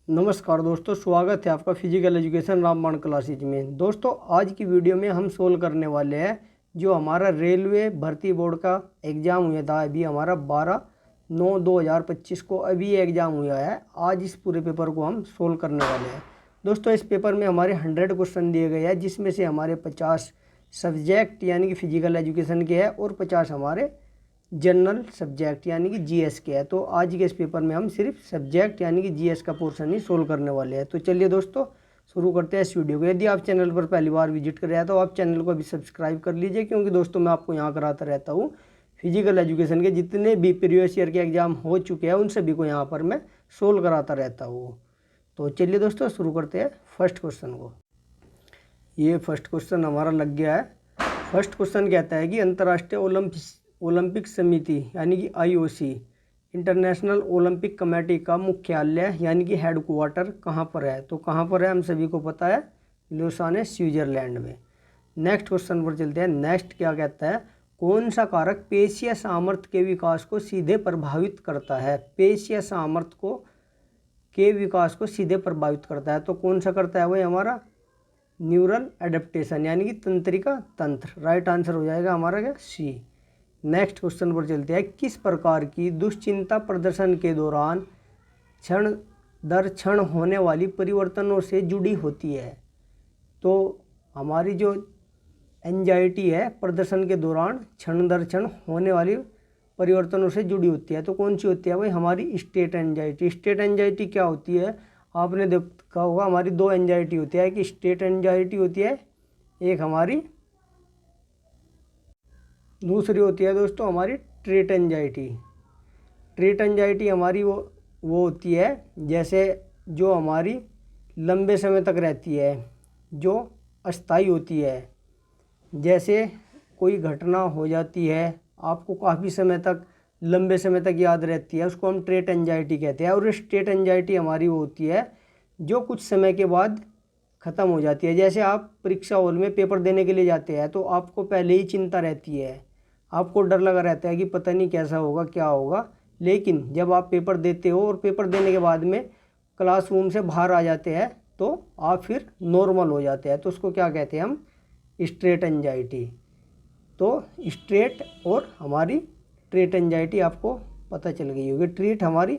नमस्कार दोस्तों, स्वागत है आपका फिजिकल एजुकेशन रामबाण क्लासेज में। दोस्तों, आज की वीडियो में हम सोल्व करने वाले हैं जो हमारा रेलवे भर्ती बोर्ड का एग्ज़ाम हुआ था। अभी हमारा 12/9/2025 को अभी एग्ज़ाम हुआ है। आज इस पूरे पेपर को हम सोल्व करने वाले हैं। दोस्तों, इस पेपर में हमारे 100 क्वेश्चन दिए गए हैं, जिसमें से हमारे 50 सब्जेक्ट यानी कि फिजिकल एजुकेशन के हैं और 50 हमारे जनरल सब्जेक्ट यानी कि जीएस के है। तो आज के इस पेपर में हम सिर्फ सब्जेक्ट यानी कि जीएस का पोर्शन ही सोल्व करने वाले हैं। तो चलिए दोस्तों, शुरू करते हैं इस वीडियो को। यदि आप चैनल पर पहली बार विजिट कर रहे हैं तो आप चैनल को अभी सब्सक्राइब कर लीजिए, क्योंकि दोस्तों मैं आपको यहाँ कराता रहता हूँ फिजिकल एजुकेशन के जितने भी प्रीवियस ईयर के एग्जाम हो चुके हैं उन सभी को यहाँ पर मैं सोल्व कराता रहता हूँ। तो चलिए दोस्तों, शुरू करते हैं फर्स्ट क्वेश्चन को। ये फर्स्ट क्वेश्चन हमारा लग गया है। फर्स्ट क्वेश्चन कहता है कि अंतर्राष्ट्रीय ओलंपिक समिति यानी कि आईओसी इंटरनेशनल ओलंपिक कमेटी का मुख्यालय यानी कि हेडक्वार्टर कहाँ पर है। तो कहाँ पर है हम सभी को पता है, लुसाने स्विट्जरलैंड में। नेक्स्ट क्वेश्चन पर चलते हैं। नेक्स्ट क्या कहता है, कौन सा कारक पेशीय सामर्थ्य के विकास को सीधे प्रभावित करता है। पेशीय सामर्थ्य के विकास को सीधे प्रभावित करता है। तो कौन सा करता है, वही हमारा न्यूरल एडेप्टेशन यानी कि तंत्रिका तंत्र। राइट आंसर हो जाएगा हमारा क्या, सी। नेक्स्ट क्वेश्चन पर चलते हैं। किस प्रकार की दुश्चिंता प्रदर्शन के दौरान क्षण दर क्षण होने वाली परिवर्तनों से जुड़ी होती है। तो हमारी जो एंजाइटी है प्रदर्शन के दौरान क्षण दर क्षण होने वाली परिवर्तनों से जुड़ी होती है। तो कौन सी होती है, वही हमारी स्टेट एंजाइटी। स्टेट एंजाइटी क्या होती है, आपने देखा होगा हमारी दो एंजाइटी होती है, एक स्टेट एंजाइटी होती है, एक हमारी दूसरी होती है दोस्तों हमारी ट्रेट एंजाइटी। ट्रेट एंजाइटी हमारी वो होती है जैसे जो हमारी लंबे समय तक रहती है, जो अस्थायी होती है। जैसे कोई घटना हो जाती है, आपको काफ़ी समय तक लंबे समय तक याद रहती है, उसको हम ट्रेट एंजाइटी कहते हैं। और स्टेट एंजाइटी हमारी वो होती है जो कुछ समय के बाद ख़त्म हो जाती है। जैसे आप परीक्षा हॉल में पेपर देने के लिए जाते हैं तो आपको पहले ही चिंता रहती है, आपको डर लगा रहता है कि पता नहीं कैसा होगा क्या होगा। लेकिन जब आप पेपर देते हो और पेपर देने के बाद में क्लासरूम से बाहर आ जाते हैं तो आप फिर नॉर्मल हो जाते हैं। तो उसको क्या कहते हैं हम, स्ट्रेट एंजाइटी। तो स्ट्रेट और हमारी ट्रेट एंजाइटी आपको पता चल गई होगी। ट्रेट हमारी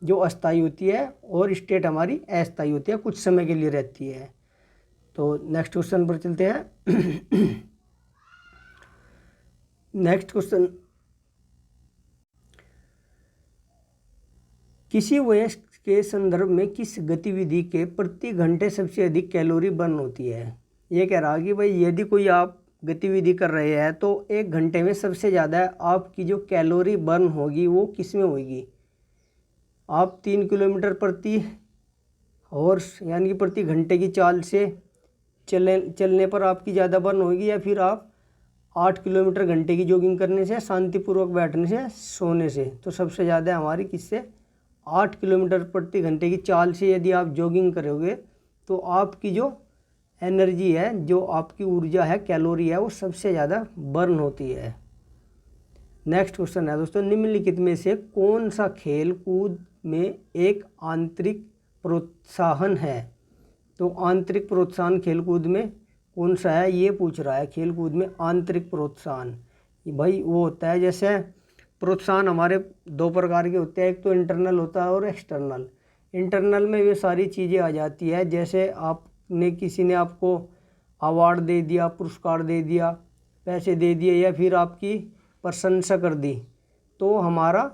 जो अस्थायी होती है और स्टेट हमारी अस्थायी होती है, कुछ समय के लिए रहती है। तो नेक्स्ट क्वेश्चन पर चलते हैं। नेक्स्ट क्वेश्चन, किसी वयस्क के संदर्भ में किस गतिविधि के प्रति घंटे सबसे अधिक कैलोरी बर्न होती है। ये कह रहा कि भाई यदि कोई आप गतिविधि कर रहे हैं तो 1 घंटे में सबसे ज़्यादा आपकी जो कैलोरी बर्न होगी वो किस में होगी। आप 3 किलोमीटर प्रति हॉर्स यानी कि प्रति घंटे की चाल से चलने पर आपकी ज़्यादा बर्न होगी, या फिर आप 8 किलोमीटर घंटे की जॉगिंग करने से, शांतिपूर्वक बैठने से, सोने से। तो सबसे ज़्यादा हमारी किससे, 8 किलोमीटर प्रति घंटे की चाल से यदि आप जॉगिंग करोगे तो आपकी जो एनर्जी है, जो आपकी ऊर्जा है, कैलोरी है, वो सबसे ज़्यादा बर्न होती है। नेक्स्ट क्वेश्चन है दोस्तों, निम्नलिखित में से कौन सा खेल कूद में एक आंतरिक प्रोत्साहन है। तो आंतरिक प्रोत्साहन खेलकूद में कौन सा है, ये पूछ रहा है। खेलकूद में आंतरिक प्रोत्साहन भाई वो होता है, जैसे प्रोत्साहन हमारे 2 प्रकार के होते हैं, एक तो इंटरनल होता है और एक्सटर्नल। इंटरनल में ये सारी चीज़ें आ जाती है, जैसे आपने किसी ने आपको अवार्ड दे दिया, पुरस्कार दे दिया, पैसे दे दिए, या फिर आपकी प्रशंसा कर दी, तो हमारा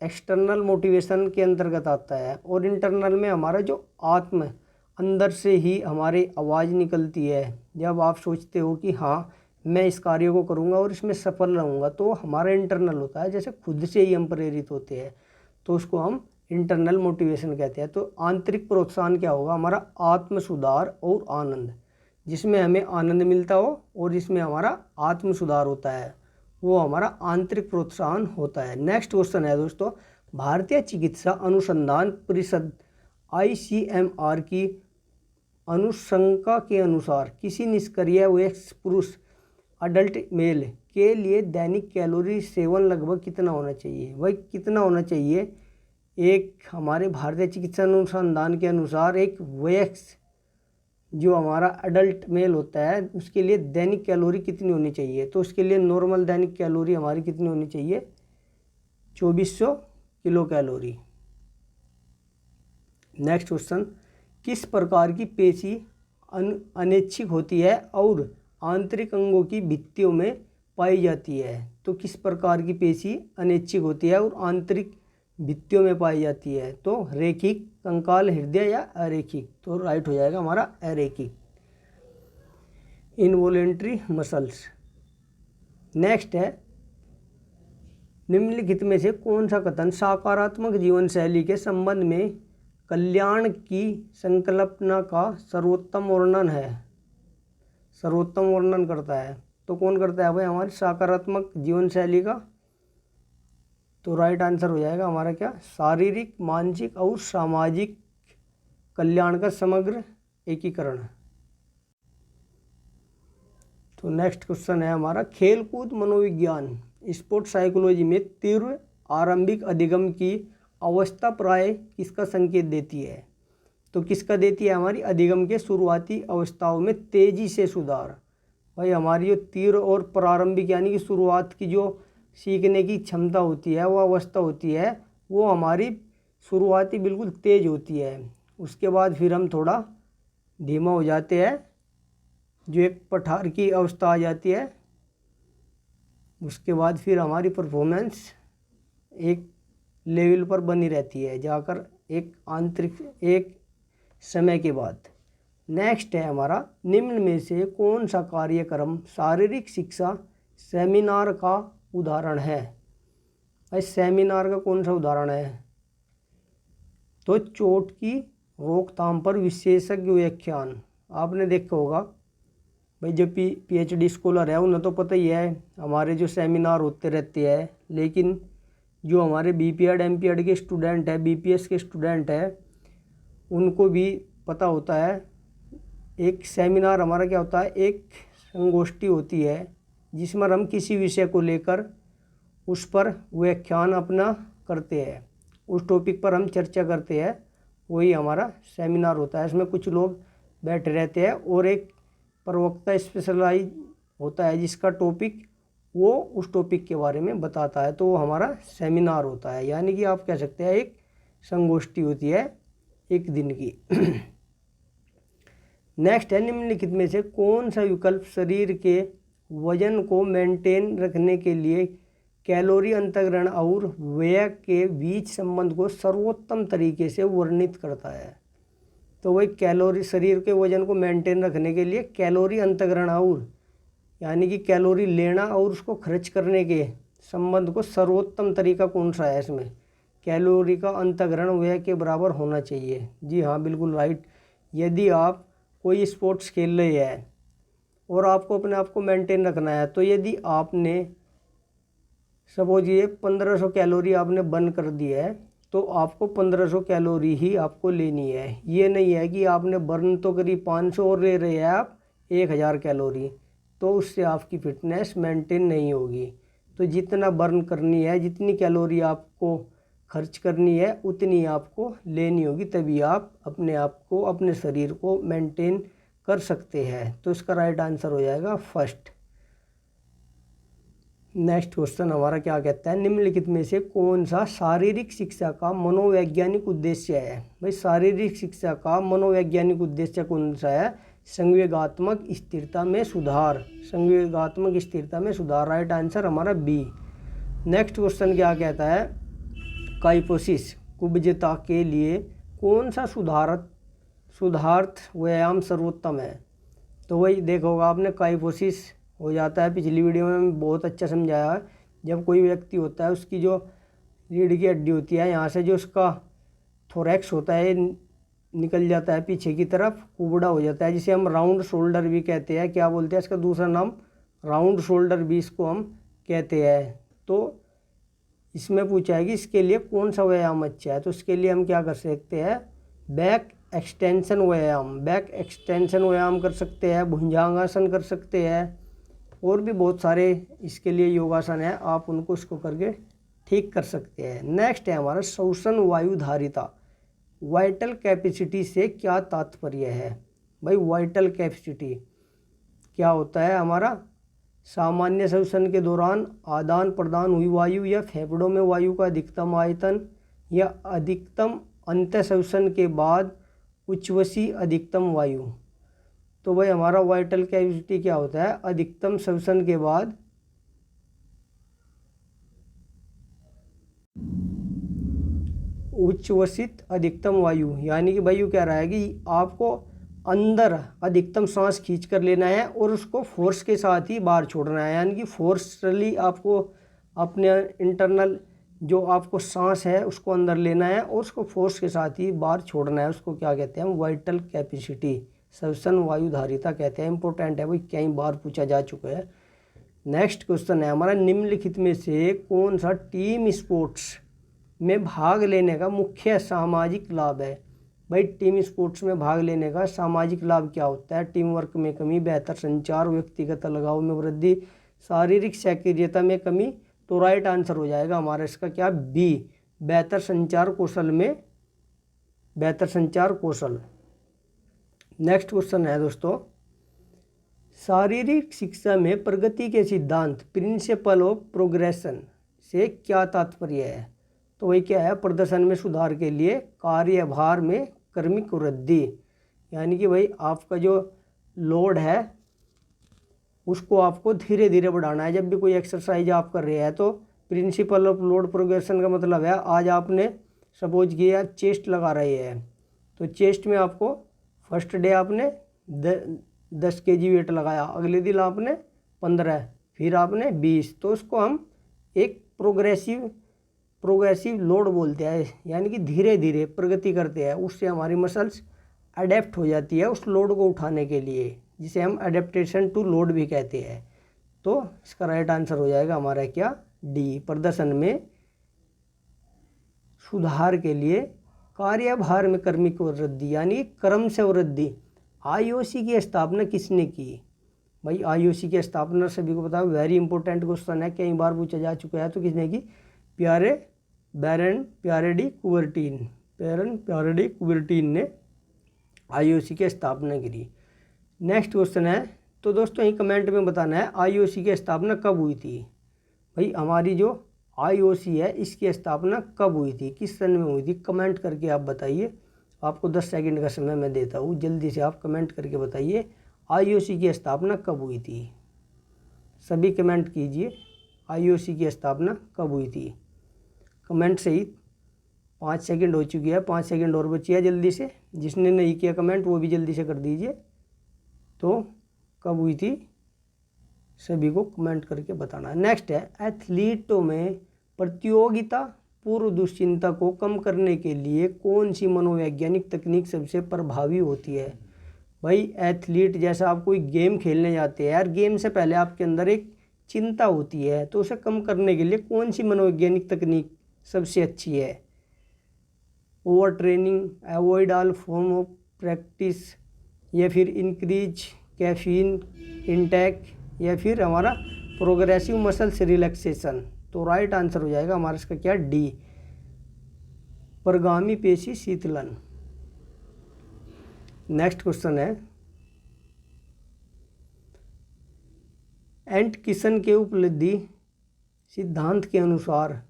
एक्सटर्नल मोटिवेशन के अंतर्गत आता है। और इंटरनल में हमारा जो आत्म अंदर से ही हमारी आवाज़ निकलती है, जब आप सोचते हो कि हाँ मैं इस कार्य को करूँगा और इसमें सफल रहूँगा, तो हमारा इंटरनल होता है, जैसे खुद से ही हम प्रेरित होते हैं, तो उसको हम इंटरनल मोटिवेशन कहते हैं। तो आंतरिक प्रोत्साहन क्या होगा, हमारा आत्म सुधार और आनंद, जिसमें हमें आनंद मिलता हो और जिसमें हमारा आत्म सुधार होता है, वो हमारा आंतरिक प्रोत्साहन होता है। नेक्स्ट क्वेश्चन है दोस्तों, भारतीय चिकित्सा अनुसंधान परिषद ICMR की अनुशंका के अनुसार किसी निष्क्रिय वयस्क पुरुष अडल्ट मेल के लिए दैनिक कैलोरी सेवन लगभग कितना होना चाहिए। वही कितना होना चाहिए, एक हमारे भारतीय चिकित्सा अनुसंधान के अनुसार एक वयस्क जो हमारा अडल्ट मेल होता है उसके लिए दैनिक कैलोरी कितनी होनी चाहिए? तो उसके लिए नॉर्मल दैनिक कैलोरी हमारी कितनी होनी चाहिए? 2400 किलो कैलोरी। नेक्स्ट क्वेश्चन, किस प्रकार की पेशी अनैच्छिक होती है और आंतरिक अंगों की भित्तियों में पाई जाती है? तो किस प्रकार की पेशी अनैच्छिक होती है और आंतरिक भित्तियों में पाई जाती है? तो रेखिक, कंकाल, हृदय या अरेखिक? तो राइट हो जाएगा हमारा अरेखिक, इनवॉलेंट्री मसल्स। नेक्स्ट है, निम्नलिखित में से कौन सा कथन सकारात्मक जीवन शैली के संबंध में कल्याण की संकल्पना का सर्वोत्तम वर्णन है? सर्वोत्तम वर्णन करता है तो कौन करता है भाई? हमारी सकारात्मक जीवन शैली का। तो राइट आंसर हो जाएगा हमारा क्या? शारीरिक, मानसिक और सामाजिक कल्याण का समग्र एकीकरण। तो नेक्स्ट क्वेश्चन है हमारा, खेलकूद मनोविज्ञान स्पोर्ट्स साइकोलॉजी में तीव्र आरंभिक अधिगम की अवस्था प्राय किसका संकेत देती है? तो किसका देती है? हमारी अधिगम के शुरुआती अवस्थाओं में तेजी से सुधार। भाई हमारी जो तीव्र और प्रारंभिक यानी कि शुरुआत की जो सीखने की क्षमता होती है, वो अवस्था होती है, वो हमारी शुरुआती बिल्कुल तेज होती है। उसके बाद फिर हम थोड़ा धीमा हो जाते हैं, जो एक पठार की अवस्था आ जाती है। उसके बाद फिर हमारी परफॉर्मेंस एक लेवल पर बनी रहती है जाकर एक आंतरिक एक समय के बाद। नेक्स्ट है हमारा, निम्न में से कौन सा कार्यक्रम शारीरिक शिक्षा सेमिनार का उदाहरण है? भाई सेमिनार का कौन सा उदाहरण है? तो चोट की रोकथाम पर विशेषज्ञ व्याख्यान। आपने देखा होगा भाई, जब PhD स्कॉलर है उन्हें तो पता ही है हमारे जो सेमिनार होते रहते हैं, लेकिन जो हमारे BPED MPED के स्टूडेंट है, BPS के स्टूडेंट है, उनको भी पता होता है। एक सेमिनार हमारा क्या होता है? एक संगोष्ठी होती है जिसमें हम किसी विषय को लेकर उस पर व्याख्यान अपना करते हैं, उस टॉपिक पर हम चर्चा करते हैं, वही हमारा सेमिनार होता है। इसमें कुछ लोग बैठे रहते हैं और एक प्रवक्ता स्पेशलाइज होता है जिसका टॉपिक वो उस टॉपिक के बारे में बताता है, तो वो हमारा सेमिनार होता है। यानी कि आप कह सकते हैं एक संगोष्ठी होती है एक दिन की। नेक्स्ट है, निम्नलिखित में से कौन सा विकल्प शरीर के वजन को मेंटेन रखने के लिए कैलोरी अंतर्ग्रहण और व्यय के बीच संबंध को सर्वोत्तम तरीके से वर्णित करता है? तो वही कैलोरी, शरीर के वजन को मेंटेन रखने के लिए कैलोरी अंतर्ग्रहण और यानी कि कैलोरी लेना और उसको खर्च करने के संबंध को सर्वोत्तम तरीका कौन सा है? इसमें कैलोरी का अंतर्ग्रहण व्यय के बराबर होना चाहिए। जी हाँ, बिल्कुल राइट। यदि आप कोई स्पोर्ट्स खेल रहे हैं और आपको अपने आप को मेंटेन रखना है, तो यदि आपने सपोज ये 1500 कैलोरी आपने बर्न कर दी है, तो आपको 1500 कैलोरी ही आपको लेनी है। ये नहीं है कि आपने बर्न तो करी 500 और ले रहे हैं आप 1000 कैलोरी, तो उससे आपकी फिटनेस मेंटेन नहीं होगी। तो जितना बर्न करनी है, जितनी कैलोरी आपको खर्च करनी है, उतनी आपको लेनी होगी, तभी आप अपने आप को, अपने शरीर को मेंटेन कर सकते हैं। तो इसका राइट आंसर हो जाएगा फर्स्ट। नेक्स्ट क्वेश्चन हमारा क्या कहता है, निम्नलिखित में से कौन सा शारीरिक शिक्षा का मनोवैज्ञानिक उद्देश्य है? भाई शारीरिक शिक्षा का मनोवैज्ञानिक उद्देश्य कौन सा है? संवेगात्मक स्थिरता में सुधार। संवेगात्मक स्थिरता में सुधार, राइट आंसर हमारा बी। नेक्स्ट क्वेश्चन क्या कहता है, काइफोसिस कुब्जता के लिए कौन सा सुधार्थ व्यायाम सर्वोत्तम है? तो वही देखा होगा आपने, काइफोसिस हो जाता है। पिछली वीडियो में बहुत अच्छा समझाया है। जब कोई व्यक्ति होता है, उसकी जो रीढ़ की हड्डी होती है, यहाँ से जो उसका थोरैक्स होता है निकल जाता है पीछे की तरफ, कुबड़ा हो जाता है, जिसे हम राउंड शोल्डर भी कहते हैं। क्या बोलते हैं इसका दूसरा नाम? राउंड शोल्डर भी इसको हम कहते हैं। तो इसमें पूछा है कि इसके लिए कौन सा व्यायाम अच्छा है? तो इसके लिए हम क्या कर सकते हैं? बैक एक्सटेंशन व्यायाम, बैक एक्सटेंशन व्यायाम कर सकते हैं, भुजंगासन कर सकते हैं, और भी बहुत सारे इसके लिए योगासन है। आप उनको इसको करके ठीक कर सकते हैं। नेक्स्ट है हमारा श्वसन वायु धारिता। वाइटल कैपेसिटी से क्या तात्पर्य है? भाई वाइटल कैपेसिटी क्या होता है हमारा? सामान्य श्वसन के दौरान आदान प्रदान हुई वायु या फेफड़ों में वायु का अधिकतम आयतन या अधिकतम अंत श्वसन के बाद उच्छ्वसी अधिकतम वायु। तो भाई हमारा वाइटल कैपेसिटी क्या होता है? अधिकतम श्वसन के बाद उच्छ्वसित अधिकतम वायु, यानी कि भाई यू कह रहा है कि आपको अंदर अधिकतम सांस खींच कर लेना है और उसको फोर्स के साथ ही बाहर छोड़ना है, यानी कि फोर्सली आपको अपने इंटरनल जो आपको सांस है उसको अंदर लेना है और उसको फोर्स के साथ ही बाहर छोड़ना है। उसको क्या कहते हैं? वाइटल कैपेसिटी, श्वसन वायु धारिता कहते हैं। इंपॉर्टेंट है भाई, कई बार पूछा जा चुका है। नेक्स्ट क्वेश्चन है हमारा, निम्नलिखित में से कौन सा टीम स्पोर्ट्स में भाग लेने का मुख्य सामाजिक लाभ है? भाई टीम स्पोर्ट्स में भाग लेने का सामाजिक लाभ क्या होता है? टीम वर्क में कमी, बेहतर संचार, व्यक्तिगत लगाव में वृद्धि, शारीरिक सक्रियता में कमी। तो राइट आंसर हो जाएगा हमारा इसका क्या? बी, बेहतर संचार कौशल में बेहतर संचार कौशल। नेक्स्ट क्वेश्चन है दोस्तों, शारीरिक शिक्षा में प्रगति के सिद्धांत प्रिंसिपल ऑफ प्रोग्रेशन से क्या तात्पर्य है? तो वही क्या है? प्रदर्शन में सुधार के लिए कार्यभार में क्रमिक वृद्धि, यानी कि भाई आपका जो लोड है उसको आपको धीरे धीरे बढ़ाना है। जब भी कोई एक्सरसाइज आप कर रहे हैं तो प्रिंसिपल ऑफ लोड प्रोग्रेशन का मतलब है, आज आपने सपोज किया चेस्ट लगा रहे हैं तो चेस्ट में आपको फर्स्ट डे आपने 10 kg वेट लगाया, अगले दिन आपने 15, फिर आपने 20। तो उसको हम एक प्रोग्रेसिव लोड बोलते हैं, यानी कि धीरे धीरे प्रगति करते हैं। उससे हमारी मसल्स अडेप्ट हो जाती है उस लोड को उठाने के लिए, जिसे हम अडेप्टेशन टू लोड भी कहते हैं। तो इसका राइट आंसर हो जाएगा हमारा क्या? डी, प्रदर्शन में सुधार के लिए कार्यभार में क्रमिक वृद्धि, यानी क्रम से वृद्धि। आईओसी की स्थापना किसने की? भाई आईओसी की स्थापना सभी को पता है, वेरी इंपॉर्टेंट क्वेश्चन है, कई बार पूछा जा चुका है। तो किसने की? बैरन प्यारे कुबर्टीन ने आईओसी की स्थापना करी। नेक्स्ट क्वेश्चन है, तो दोस्तों यही कमेंट में बताना है आईओसी की स्थापना कब हुई थी। भाई हमारी जो आईओसी है इसकी स्थापना कब हुई थी, किस सन में हुई थी? कमेंट करके आप बताइए। आपको 10 सेकंड का समय मैं देता हूँ, जल्दी से आप कमेंट करके बताइए आईओसी की स्थापना कब हुई थी। सभी कमेंट कीजिए, आईओसी की स्थापना कब हुई थी। कमेंट सहित 5 सेकंड हो चुकी है, 5 सेकंड और बची है। जल्दी से जिसने नहीं किया कमेंट वो भी जल्दी से कर दीजिए। तो कब हुई थी सभी को कमेंट करके बताना है। नेक्स्ट है, एथलीटों में प्रतियोगिता पूर्व दुश्चिंता को कम करने के लिए कौन सी मनोवैज्ञानिक तकनीक सबसे प्रभावी होती है? भाई एथलीट, जैसा आप कोई गेम खेलने जाते हैं यार, गेम से पहले आपके अंदर एक चिंता होती है, तो उसे कम करने के लिए कौन सी मनोवैज्ञानिक तकनीक सबसे अच्छी है? Over training, avoid all form of practice, या फिर इंक्रीज कैफीन इंटेक, या फिर हमारा प्रोग्रेसिव मसल्स रिलैक्सेशन। तो राइट आंसर हो जाएगा हमारा इसका क्या? डी, परगामी पेशी शीतलन। नेक्स्ट क्वेश्चन है, एटकिंसन के उपलब्धि सिद्धांत के अनुसार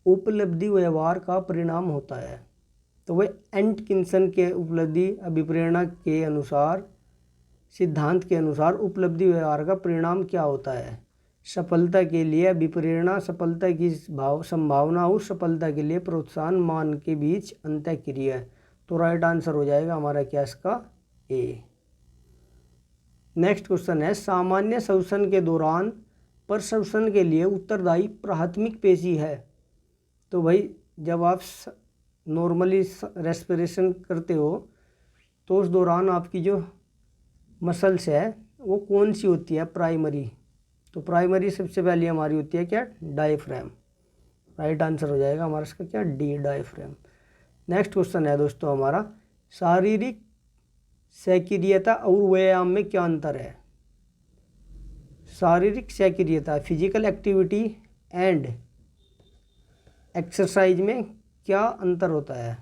उपलब्धि व्यवहार का परिणाम होता है। तो वह एटकिंसन के उपलब्धि अभिप्रेरणा के अनुसार सिद्धांत के अनुसार उपलब्धि व्यवहार का परिणाम क्या होता है? सफलता के लिए अभिप्रेरणा, सफलता की संभावना और सफलता के लिए प्रोत्साहन मान के बीच अंतःक्रिया। तो राइट आंसर हो जाएगा हमारा क्या इसका? ए। नेक्स्ट क्वेश्चन है, सामान्य श्वसन के दौरान प्रश्वसन के लिए उत्तरदायी प्राथमिक पेशी है। तो भाई जब आप नॉर्मली रेस्पिरेशन करते हो तो उस दौरान आपकी जो मसल्स है वो कौन सी होती है? प्राइमरी। तो प्राइमरी सबसे पहले हमारी होती है क्या? डायफ्राम। राइट आंसर हो जाएगा हमारा इसका क्या? D, diaphragm. नेक्स्ट क्वेश्चन है दोस्तों हमारा, शारीरिक सक्रियता और व्यायाम में क्या अंतर है? शारीरिक सक्रियता, फिजिकल एक्टिविटी एंड एक्सरसाइज में क्या अंतर होता है?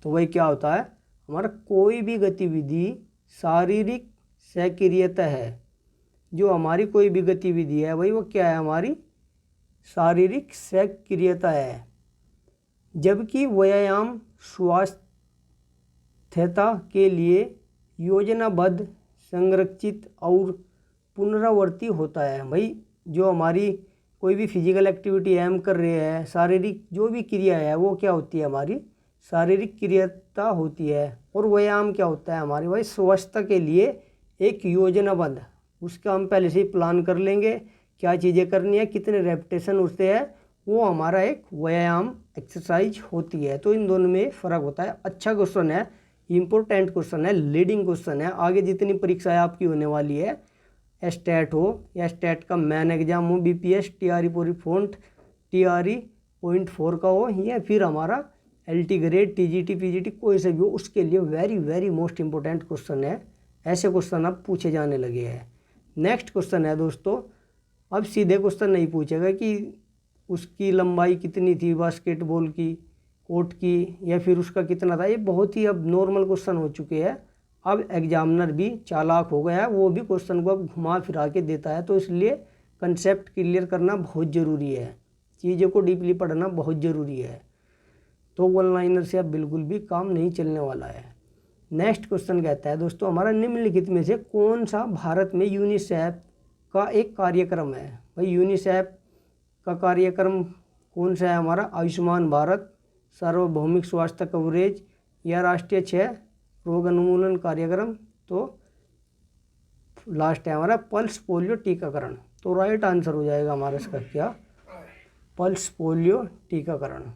तो वही क्या होता है, हमारा कोई भी गतिविधि शारीरिक सक्रियता है। जो हमारी कोई भी गतिविधि है वही वो क्या है, हमारी शारीरिक सक्रियता है। जबकि व्यायाम स्वास्थ्यता के लिए योजनाबद्ध, संरचित और पुनरावर्ती होता है। भाई जो हमारी कोई भी फिजिकल एक्टिविटी है हम कर रहे हैं, शारीरिक जो भी क्रिया है वो क्या होती है, हमारी शारीरिक क्रियाता होती है। और व्यायाम क्या होता है, हमारी भाई स्वास्थ्य के लिए एक योजनाबद्ध, उसका हम पहले से ही प्लान कर लेंगे क्या चीज़ें करनी है, कितने रेपिटेशन उससे है, वो हमारा एक व्यायाम एक्सरसाइज होती है। तो इन दोनों में फ़र्क होता है। अच्छा क्वेश्चन है, इम्पोर्टेंट क्वेश्चन है, लीडिंग क्वेश्चन है। आगे जितनी परीक्षाएं आपकी होने वाली है, स्टेट हो या स्टेट का मेन एग्जाम हो, बीपीएस, टीआरई पूरी फोन्ट, टीआरई पॉइंट 4 का हो, या फिर हमारा एलटी ग्रेड, टीजीटी, पीजीटी कोई से भी हो, उसके लिए very very most important question है। ऐसे क्वेश्चन अब पूछे जाने लगे हैं। नेक्स्ट क्वेश्चन है दोस्तों, अब सीधे क्वेश्चन नहीं पूछेगा कि उसकी लंबाई कितनी थी बास्केटबॉल की कोर्ट की, या फिर उसका कितना था। ये बहुत ही अब नॉर्मल क्वेश्चन हो चुके हैं। अब एग्जामिनर भी चालाक हो गया है, वो भी क्वेश्चन को अब घुमा फिरा के देता है। तो इसलिए कंसेप्ट क्लियर करना बहुत ज़रूरी है, चीज़ों को डीपली पढ़ना बहुत ज़रूरी है। तो वन लाइनर से अब बिल्कुल भी काम नहीं चलने वाला है। नेक्स्ट क्वेश्चन कहता है दोस्तों, हमारा निम्नलिखित में से कौन सा भारत में यूनिसेफ का एक कार्यक्रम है? भाई यूनिसेफ का कार्यक्रम कौन सा है हमारा? आयुष्मान भारत, सार्वभौमिक स्वास्थ्य कवरेज, या राष्ट्रीय क्षय रोग उन्मूलन कार्यक्रम। तो लास्ट है हमारा पल्स पोलियो टीकाकरण। तो राइट आंसर हो जाएगा हमारा इसका क्या, पल्स पोलियो टीकाकरण।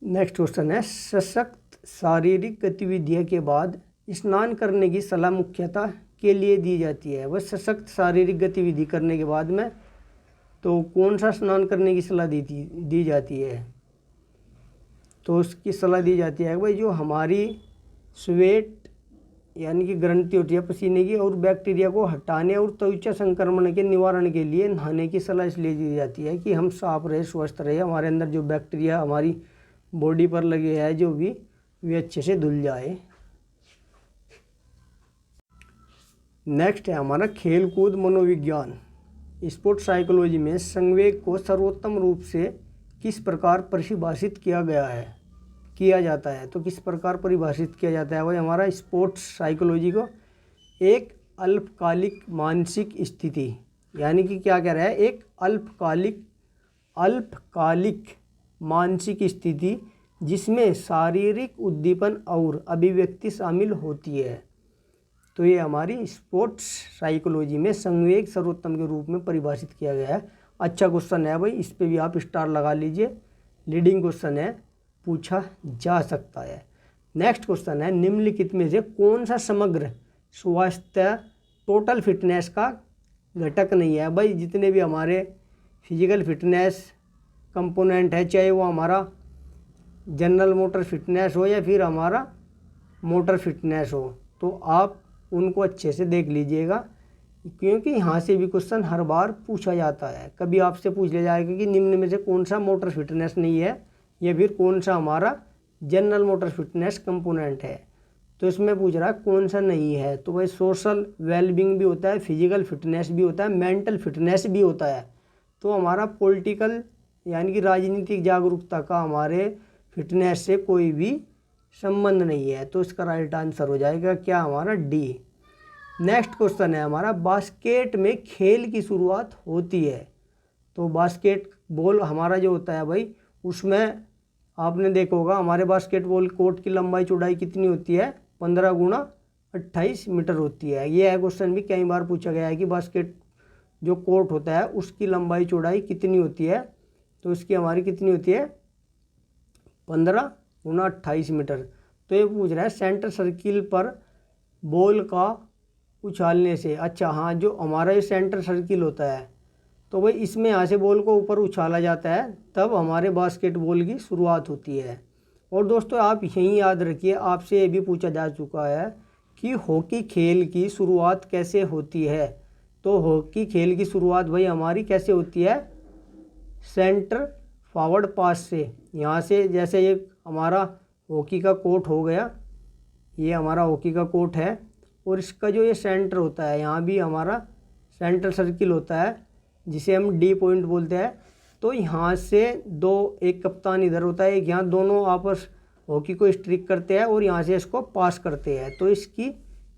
नेक्स्ट क्वेश्चन है, सशक्त शारीरिक गतिविधियों के बाद स्नान करने की सलाह मुख्यतः के लिए दी जाती है। वह सशक्त शारीरिक गतिविधि करने के बाद में तो कौन सा स्नान करने की सलाह दी जाती है? तो उसकी सलाह दी जाती है भाई जो हमारी स्वेट यानी कि ग्रंथि होती है पसीने की, और बैक्टीरिया को हटाने और त्वचा संक्रमण के निवारण के लिए नहाने की सलाह इसलिए दी जाती है कि हम साफ रहे, स्वस्थ रहे, हमारे अंदर जो बैक्टीरिया हमारी बॉडी पर लगे है जो भी वे अच्छे से धुल जाए। नेक्स्ट है हमारा खेल कूद मनोविज्ञान। स्पोर्ट्स साइकोलॉजी में संवेग को सर्वोत्तम रूप से किस प्रकार परिभाषित किया जाता है? तो किस प्रकार परिभाषित किया जाता है वही हमारा स्पोर्ट्स साइकोलॉजी को, एक अल्पकालिक मानसिक स्थिति, यानी कि क्या कह रहा है, एक अल्पकालिक मानसिक स्थिति जिसमें शारीरिक उद्दीपन और अभिव्यक्ति शामिल होती है। तो ये हमारी स्पोर्ट्स साइकोलॉजी में संवेग सर्वोत्तम के रूप में परिभाषित किया गया है। अच्छा क्वेश्चन है भाई, इस पे भी आप स्टार लगा लीजिए, लीडिंग क्वेश्चन है, पूछा जा सकता है। नेक्स्ट क्वेश्चन है, निम्नलिखित में से कौन सा समग्र स्वास्थ्य टोटल फिटनेस का घटक नहीं है? भाई जितने भी हमारे फिजिकल फिटनेस कंपोनेंट है, चाहे वो हमारा जनरल मोटर फिटनेस हो या फिर हमारा मोटर फिटनेस हो, तो आप उनको अच्छे से देख लीजिएगा, क्योंकि यहाँ से भी क्वेश्चन हर बार पूछा जाता है। कभी आपसे पूछ लिया जाएगा कि निम्न में से कौन सा मोटर फिटनेस नहीं है, या फिर कौन सा हमारा जनरल मोटर फिटनेस कंपोनेंट है। तो इसमें पूछ रहा है कौन सा नहीं है। तो भाई सोशल वेलबींग भी होता है, फिजिकल फिटनेस भी होता है, मेंटल फिटनेस भी होता है। तो हमारा पॉलिटिकल यानी कि राजनीतिक जागरूकता का हमारे फिटनेस से कोई भी संबंध नहीं है। तो इसका राइट आंसर हो जाएगा क्या, हमारा डी। नेक्स्ट क्वेश्चन है हमारा, बास्केट में खेल की शुरुआत होती है। तो बास्केट बॉल हमारा जो होता है भाई, उसमें आपने देखा होगा हमारे बास्केटबॉल कोर्ट की लंबाई चौड़ाई कितनी होती है, 15 गुणा 28 मीटर होती है। ये है क्वेश्चन भी कई बार पूछा गया है कि बास्केट जो कोर्ट होता है उसकी लंबाई चौड़ाई कितनी होती है। तो इसकी हमारी कितनी होती है, 15 गुणा 28 मीटर। तो ये पूछ रहा है सेंटर सर्किल पर बॉल का उछालने से। अच्छा हाँ, जो हमारा ये सेंटर सर्किल होता है तो भाई इसमें यहाँ से बॉल को ऊपर उछाला जाता है, तब हमारे बास्केटबॉल की शुरुआत होती है। और दोस्तों आप यही याद रखिए, आपसे ये भी पूछा जा चुका है कि हॉकी खेल की शुरुआत कैसे होती है। तो हॉकी खेल की शुरुआत भाई हमारी कैसे होती है, सेंटर फॉरवर्ड पास से। यहाँ से जैसे ये हमारा हॉकी का कोर्ट हो गया, ये हमारा हॉकी का कोर्ट है, और इसका जो ये सेंटर होता है, यहाँ भी हमारा सेंटर सर्किल होता है जिसे हम डी पॉइंट बोलते हैं। तो यहाँ से एक कप्तान इधर होता है, एक यहाँ, दोनों आपस हॉकी को स्ट्रिक करते हैं और यहाँ से इसको पास करते हैं, तो इसकी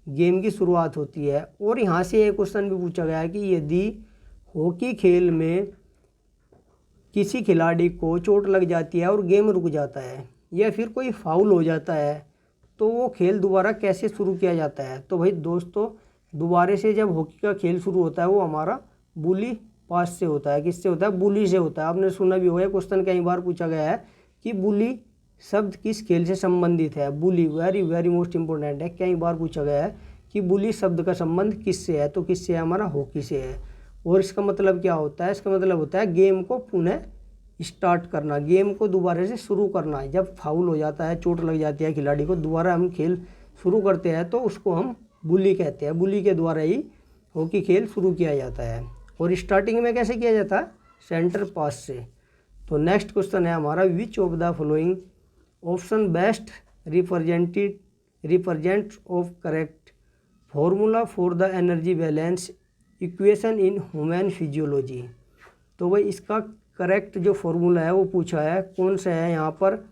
गेम की शुरुआत होती है। और यहाँ से एक क्वेश्चन भी पूछा गया है कि यदि हॉकी खेल में किसी खिलाड़ी को चोट लग जाती है और गेम रुक जाता है या फिर कोई फाउल हो जाता है तो वो खेल दोबारा कैसे शुरू किया जाता है। तो भाई दोस्तों, दोबारा से जब हॉकी का खेल शुरू होता है वो हमारा बुली पास से होता है। किससे होता है, बुली से होता है। आपने सुना भी होगा, क्वेश्चन कई बार पूछा गया है कि बुली शब्द किस खेल से संबंधित है। बुली वेरी वेरी मोस्ट इंपॉर्टेंट है, कई बार पूछा गया है कि बुली शब्द का संबंध किससे है, तो किससे है, हमारा हॉकी से है। और इसका मतलब क्या होता है, इसका मतलब होता है गेम को पुनः स्टार्ट करना, गेम को दोबारा से शुरू करना। जब फाउल हो जाता है, चोट लग जाती है खिलाड़ी को, दोबारा हम खेल शुरू करते हैं तो उसको हम बुली कहते हैं। बुली के द्वारा ही हॉकी खेल शुरू किया जाता है। और स्टार्टिंग में कैसे किया जाता है, सेंटर पास से। तो नेक्स्ट क्वेश्चन है हमारा, which of the following option best represent of correct formula for the energy balance equation in human physiology. तो भाई इसका करेक्ट जो फॉर्मूला है वो पूछा है, कौन सा है यहाँ पर,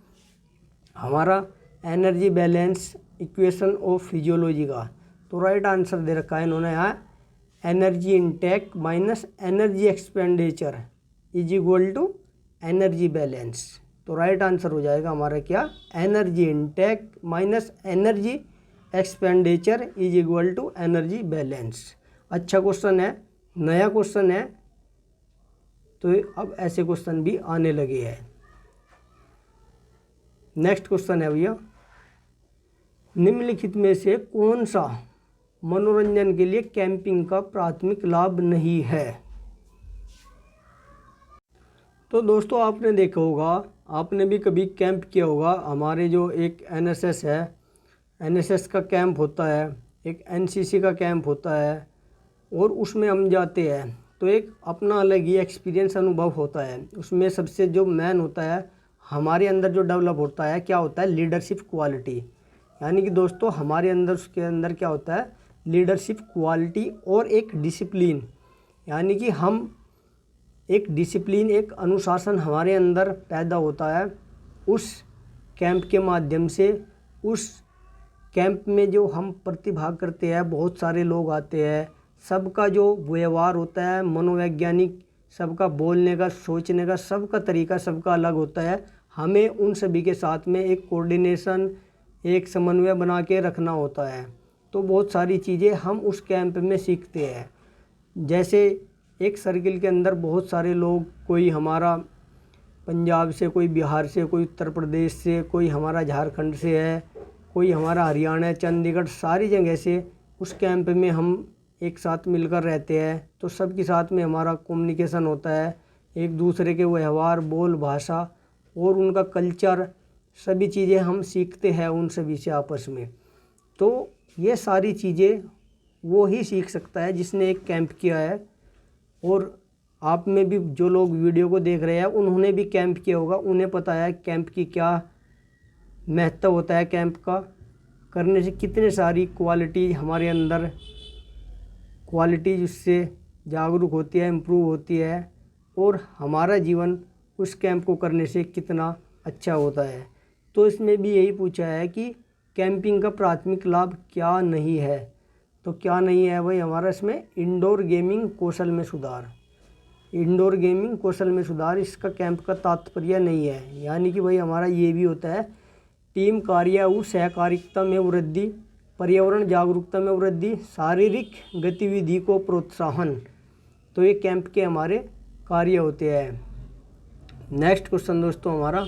हमारा energy balance equation of physiology का। तो राइट आंसर दे रखा है इन्होंने यहाँ, energy intake minus energy expenditure is equal to energy balance. तो राइट आंसर हो जाएगा हमारा क्या, energy intake minus energy expenditure is equal to energy balance. अच्छा क्वेश्चन है, नया क्वेश्चन है, तो अब ऐसे क्वेश्चन भी आने लगे हैं। नेक्स्ट क्वेश्चन है भैया, निम्नलिखित में से कौन सा मनोरंजन के लिए कैंपिंग का प्राथमिक लाभ नहीं है। तो दोस्तों आपने देखा होगा, आपने भी कभी कैंप किया होगा। हमारे जो एक एनएसएस है, एनएसएस का कैंप होता है, एक एनसीसी का कैंप होता है, और उसमें हम जाते हैं तो एक अपना अलग ही एक्सपीरियंस अनुभव होता है। उसमें सबसे जो मेन होता है हमारे अंदर जो डेवलप होता है, क्या होता है, लीडरशिप क्वालिटी। यानी कि दोस्तों हमारे अंदर, उसके अंदर क्या होता है, लीडरशिप क्वालिटी और एक डिसिप्लिन। यानी कि हम एक डिसिप्लिन, एक अनुशासन हमारे अंदर पैदा होता है उस कैंप के माध्यम से। उस कैंप में जो हम प्रतिभाग करते हैं, बहुत सारे लोग आते हैं, सबका जो व्यवहार होता है, मनोवैज्ञानिक, सबका बोलने का, सोचने का, सबका तरीका सबका अलग होता है। हमें उन सभी के साथ में एक कोऑर्डिनेशन, एक समन्वय बना के रखना होता है। तो बहुत सारी चीज़ें हम उस कैंप में सीखते हैं। जैसे एक सर्किल के अंदर बहुत सारे लोग, कोई हमारा पंजाब से, कोई बिहार से, कोई उत्तर प्रदेश से, कोई हमारा झारखंड से है, कोई हमारा हरियाणा, चंडीगढ़, सारी जगह से उस कैंप में हम एक साथ मिलकर रहते हैं। तो सबके साथ में हमारा कम्युनिकेशन होता है, एक दूसरे के व्यवहार, बोल, भाषा और उनका कल्चर, सभी चीज़ें हम सीखते हैं उन सभी से आपस में। तो ये सारी चीज़ें वो ही सीख सकता है जिसने एक कैंप किया है। और आप में भी जो लोग वीडियो को देख रहे हैं उन्होंने भी कैंप किया होगा, उन्हें पता है कैंप की क्या महत्व होता है, कैंप का करने से कितने सारी क्वालिटी हमारे अंदर, क्वालिटी जिससे जागरूक होती है, इम्प्रूव होती है, और हमारा जीवन उस कैंप को करने से कितना अच्छा होता है। तो इसमें भी यही पूछा है कि कैंपिंग का प्राथमिक लाभ क्या नहीं है। तो क्या नहीं है भाई हमारा इसमें, इंडोर गेमिंग कौशल में सुधार। इंडोर गेमिंग कौशल में सुधार इसका कैंप का तात्पर्य नहीं है। यानी कि भाई हमारा ये भी होता है, टीम कार्य और सहकारिता में वृद्धि, पर्यावरण जागरूकता में वृद्धि, शारीरिक गतिविधि को प्रोत्साहन। तो ये कैंप के हमारे कार्य होते हैं। नेक्स्ट क्वेश्चन दोस्तों हमारा,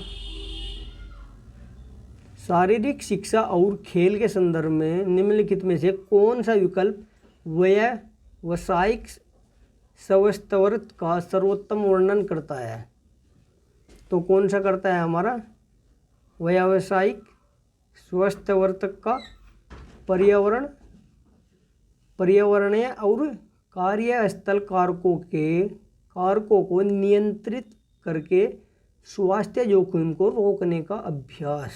शारीरिक शिक्षा और खेल के संदर्भ में निम्नलिखित में से कौन सा विकल्प व्यावसायिक स्वास्थ्यवर्त का सर्वोत्तम वर्णन करता है। तो कौन सा करता है हमारा, व्यावसायिक स्वास्थ्यवर्त का पर्यावरणीय और कार्यस्थल कारकों को नियंत्रित करके स्वास्थ्य जोखिम को रोकने का अभ्यास।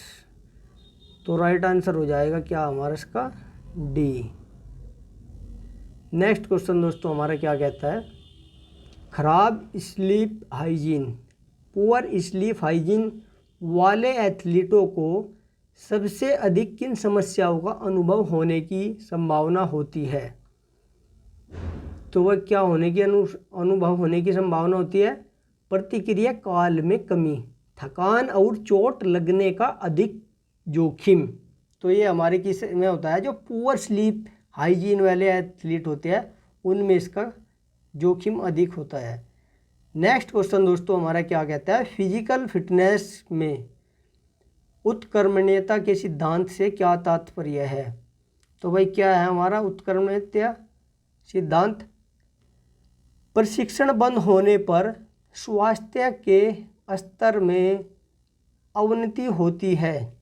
तो राइट आंसर हो जाएगा क्या हमारा इसका डी। नेक्स्ट क्वेश्चन दोस्तों हमारा क्या कहता है, खराब sleep hygiene, poor sleep hygiene वाले एथलीटों को सबसे अधिक किन समस्याओं का अनुभव होने की संभावना होती है। तो वह क्या होने की अनुभव होने की संभावना होती है, प्रतिक्रिया काल में कमी, थकान और चोट लगने का अधिक जोखिम। तो ये हमारे किस में होता है, जो पुअर स्लीप हाइजीन वाले एथलीट होते हैं उनमें इसका जोखिम अधिक होता है। नेक्स्ट क्वेश्चन दोस्तों हमारा क्या कहता है, फिजिकल फिटनेस में उत्कर्मण्यता के सिद्धांत से क्या तात्पर्य है। तो भाई क्या है हमारा उत्कर्मण्यता सिद्धांत, प्रशिक्षण बंद होने पर स्वास्थ्य के स्तर में अवनति होती है।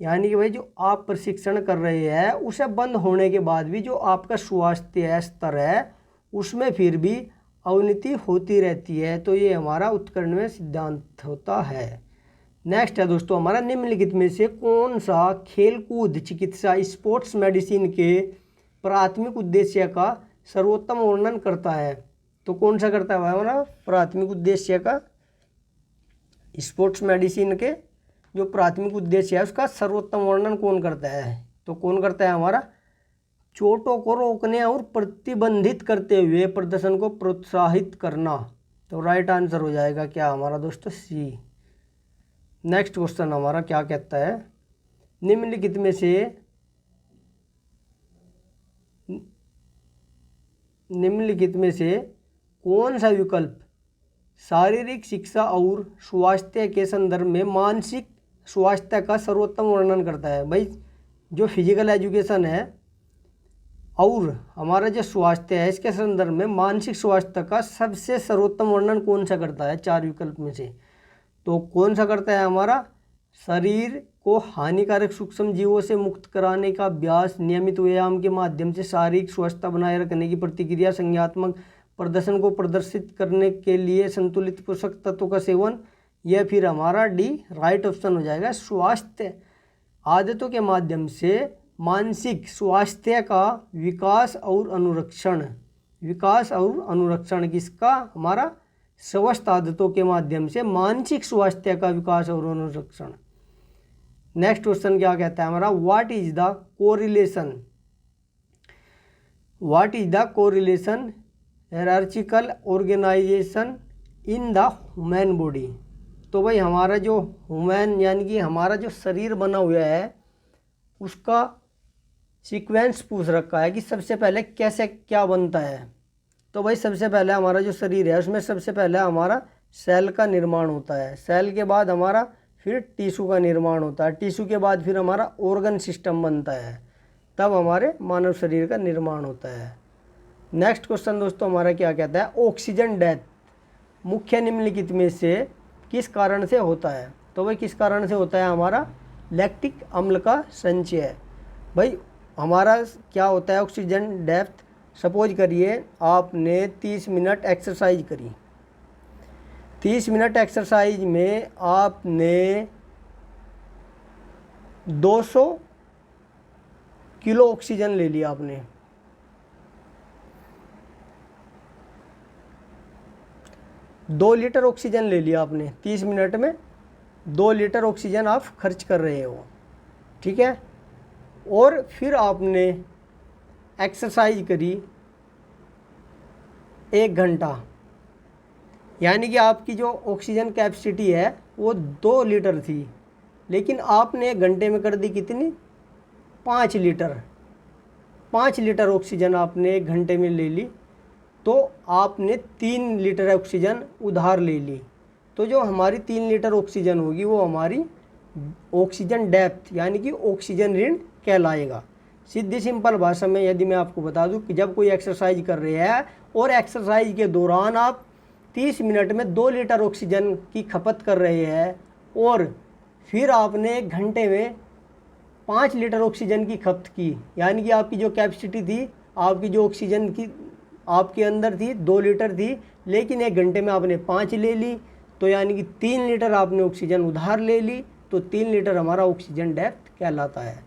यानी कि भाई जो आप प्रशिक्षण कर रहे हैं उसे बंद होने के बाद भी जो आपका स्वास्थ्य स्तर है उसमें फिर भी अवनति होती रहती है। तो ये हमारा उत्कर्मण्य सिद्धांत होता है। नेक्स्ट है दोस्तों हमारा, निम्नलिखित में से कौन सा खेलकूद चिकित्सा स्पोर्ट्स मेडिसिन के प्राथमिक उद्देश्य का सर्वोत्तम वर्णन करता है। तो कौन सा करता है हमारा प्राथमिक उद्देश्य का, स्पोर्ट्स मेडिसिन के जो प्राथमिक उद्देश्य है उसका सर्वोत्तम वर्णन कौन करता है। तो कौन करता है हमारा, चोटों को रोकने और प्रतिबंधित करते हुए प्रदर्शन को प्रोत्साहित करना। तो राइट आंसर हो जाएगा क्या हमारा दोस्तों सी। नेक्स्ट क्वेश्चन हमारा क्या कहता है, निम्नलिखित में से कौन सा विकल्प शारीरिक शिक्षा और स्वास्थ्य के संदर्भ में मानसिक स्वास्थ्य का सर्वोत्तम वर्णन करता है। भाई जो फिजिकल एजुकेशन है और हमारा जो स्वास्थ्य है इसके संदर्भ में मानसिक स्वास्थ्य का सबसे सर्वोत्तम वर्णन कौन सा करता है चार विकल्प में से। तो कौन सा करता है हमारा, शरीर को हानिकारक सूक्ष्म जीवों से मुक्त कराने का अभ्यास, नियमित व्यायाम के माध्यम से शारीरिक स्वास्थ्य बनाए रखने की प्रतिक्रिया, संज्ञानात्मक प्रदर्शन को प्रदर्शित करने के लिए संतुलित पोषक तत्वों का सेवन, यह फिर हमारा डी राइट ऑप्शन हो जाएगा। स्वास्थ्य आदतों के माध्यम से मानसिक स्वास्थ्य का विकास और अनुरक्षण किसका हमारा, स्वस्थ आदतों के माध्यम से मानसिक स्वास्थ्य का विकास और अनुरक्षण। नेक्स्ट क्वेश्चन क्या कहता है हमारा, what is the correlation hierarchical organisation in the human body. तो भाई हमारा जो ह्यूमन यानी कि हमारा जो शरीर बना हुआ है उसका सीक्वेंस पूछ रखा है कि सबसे पहले कैसे क्या बनता है। तो भाई सबसे पहले हमारा जो शरीर है उसमें सबसे पहले हमारा सेल का निर्माण होता है, सेल के बाद हमारा फिर टिश्यू का निर्माण होता है, टिश्यू के बाद फिर हमारा ऑर्गन सिस्टम बनता है, तब हमारे मानव शरीर का निर्माण होता है। नेक्स्ट क्वेश्चन दोस्तों हमारा क्या कहता है, ऑक्सीजन डेथ मुख्य निम्नलिखित में से किस कारण से होता है। तो भाई किस कारण से होता है हमारा, लैक्टिक अम्ल का संचय। भाई हमारा क्या होता है ऑक्सीजन डेथ, सपोज करिए आपने 30 मिनट एक्सरसाइज करी, 30 मिनट एक्सरसाइज में आपने 200 किलो ऑक्सीजन ले लिया, आपने 2 लीटर ऑक्सीजन ले लिया आपने 30 मिनट में 2 लीटर ऑक्सीजन आप खर्च कर रहे हो, ठीक है। और फिर आपने एक्सरसाइज करी 1 घंटा, यानी कि आपकी जो ऑक्सीजन कैपेसिटी है वो 2 लीटर थी, लेकिन आपने 1 घंटे में कर दी कितनी, 5 लीटर। 5 लीटर ऑक्सीजन आपने 1 घंटे में ले ली, तो आपने 3 लीटर ऑक्सीजन उधार ले ली। तो जो हमारी 3 लीटर ऑक्सीजन होगी वो हमारी ऑक्सीजन डेप्थ यानी कि ऑक्सीजन ऋण कहलाएगा। सीधी सिंपल भाषा में यदि मैं आपको बता दूं कि जब कोई एक्सरसाइज कर रहे हैं और एक्सरसाइज के दौरान आप 30 मिनट में 2 लीटर ऑक्सीजन की खपत कर रहे हैं और फिर आपने 1 घंटे में 5 लीटर ऑक्सीजन की खपत की, यानी कि आपकी जो कैपेसिटी थी, आपकी जो ऑक्सीजन की आपके अंदर थी 2 लीटर थी, लेकिन 1 घंटे में आपने 5 ले ली, तो यानी कि 3 लीटर आपने ऑक्सीजन उधार ले ली, तो 3 लीटर हमारा ऑक्सीजन डेप्थ कहलाता है।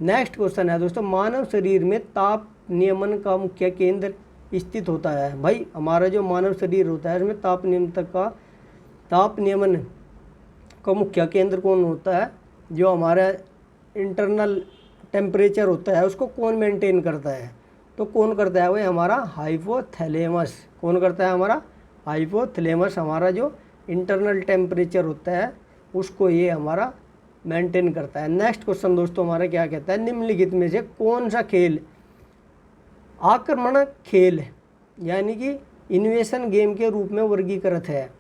नेक्स्ट क्वेश्चन है दोस्तों, मानव शरीर में ताप नियमन का मुख्य केंद्र स्थित होता है। भाई हमारा जो मानव शरीर होता है इसमें ताप नियमन का मुख्य केंद्र कौन होता है? जो हमारा इंटरनल टेम्परेचर होता है उसको कौन मेंटेन करता है? तो कौन करता है? वही हमारा हाइपोथैलेमस। कौन करता है? हमारा हाइपोथैलेमस। हमारा जो इंटरनल टेम्परेचर होता है उसको ये हमारा मेंटेन करता है। नेक्स्ट क्वेश्चन दोस्तों हमारा क्या कहता है, निम्नलिखित में से कौन सा खेल आक्रमण खेल यानी कि इन्वेशन गेम के रूप में वर्गीकृत है?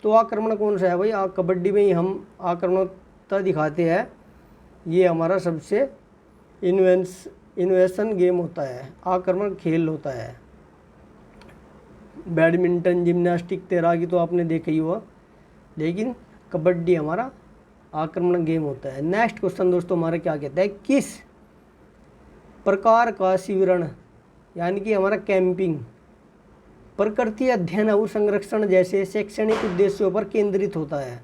तो आक्रमण कौन सा है भाई? कबड्डी में ही हम आक्रमणता दिखाते हैं, ये हमारा सबसे इन्वेशन गेम होता है, आक्रमण खेल होता है। बैडमिंटन, जिम्नास्टिक, तैराकी तो आपने देखा ही हुआ, लेकिन कबड्डी हमारा आक्रमण गेम होता है। नेक्स्ट क्वेश्चन दोस्तों हमारा क्या कहता है, किस प्रकार का शिविरण यानी कि हमारा कैंपिंग प्रकृति अध्ययन और संरक्षण जैसे शैक्षणिक उद्देश्यों पर केंद्रित होता है?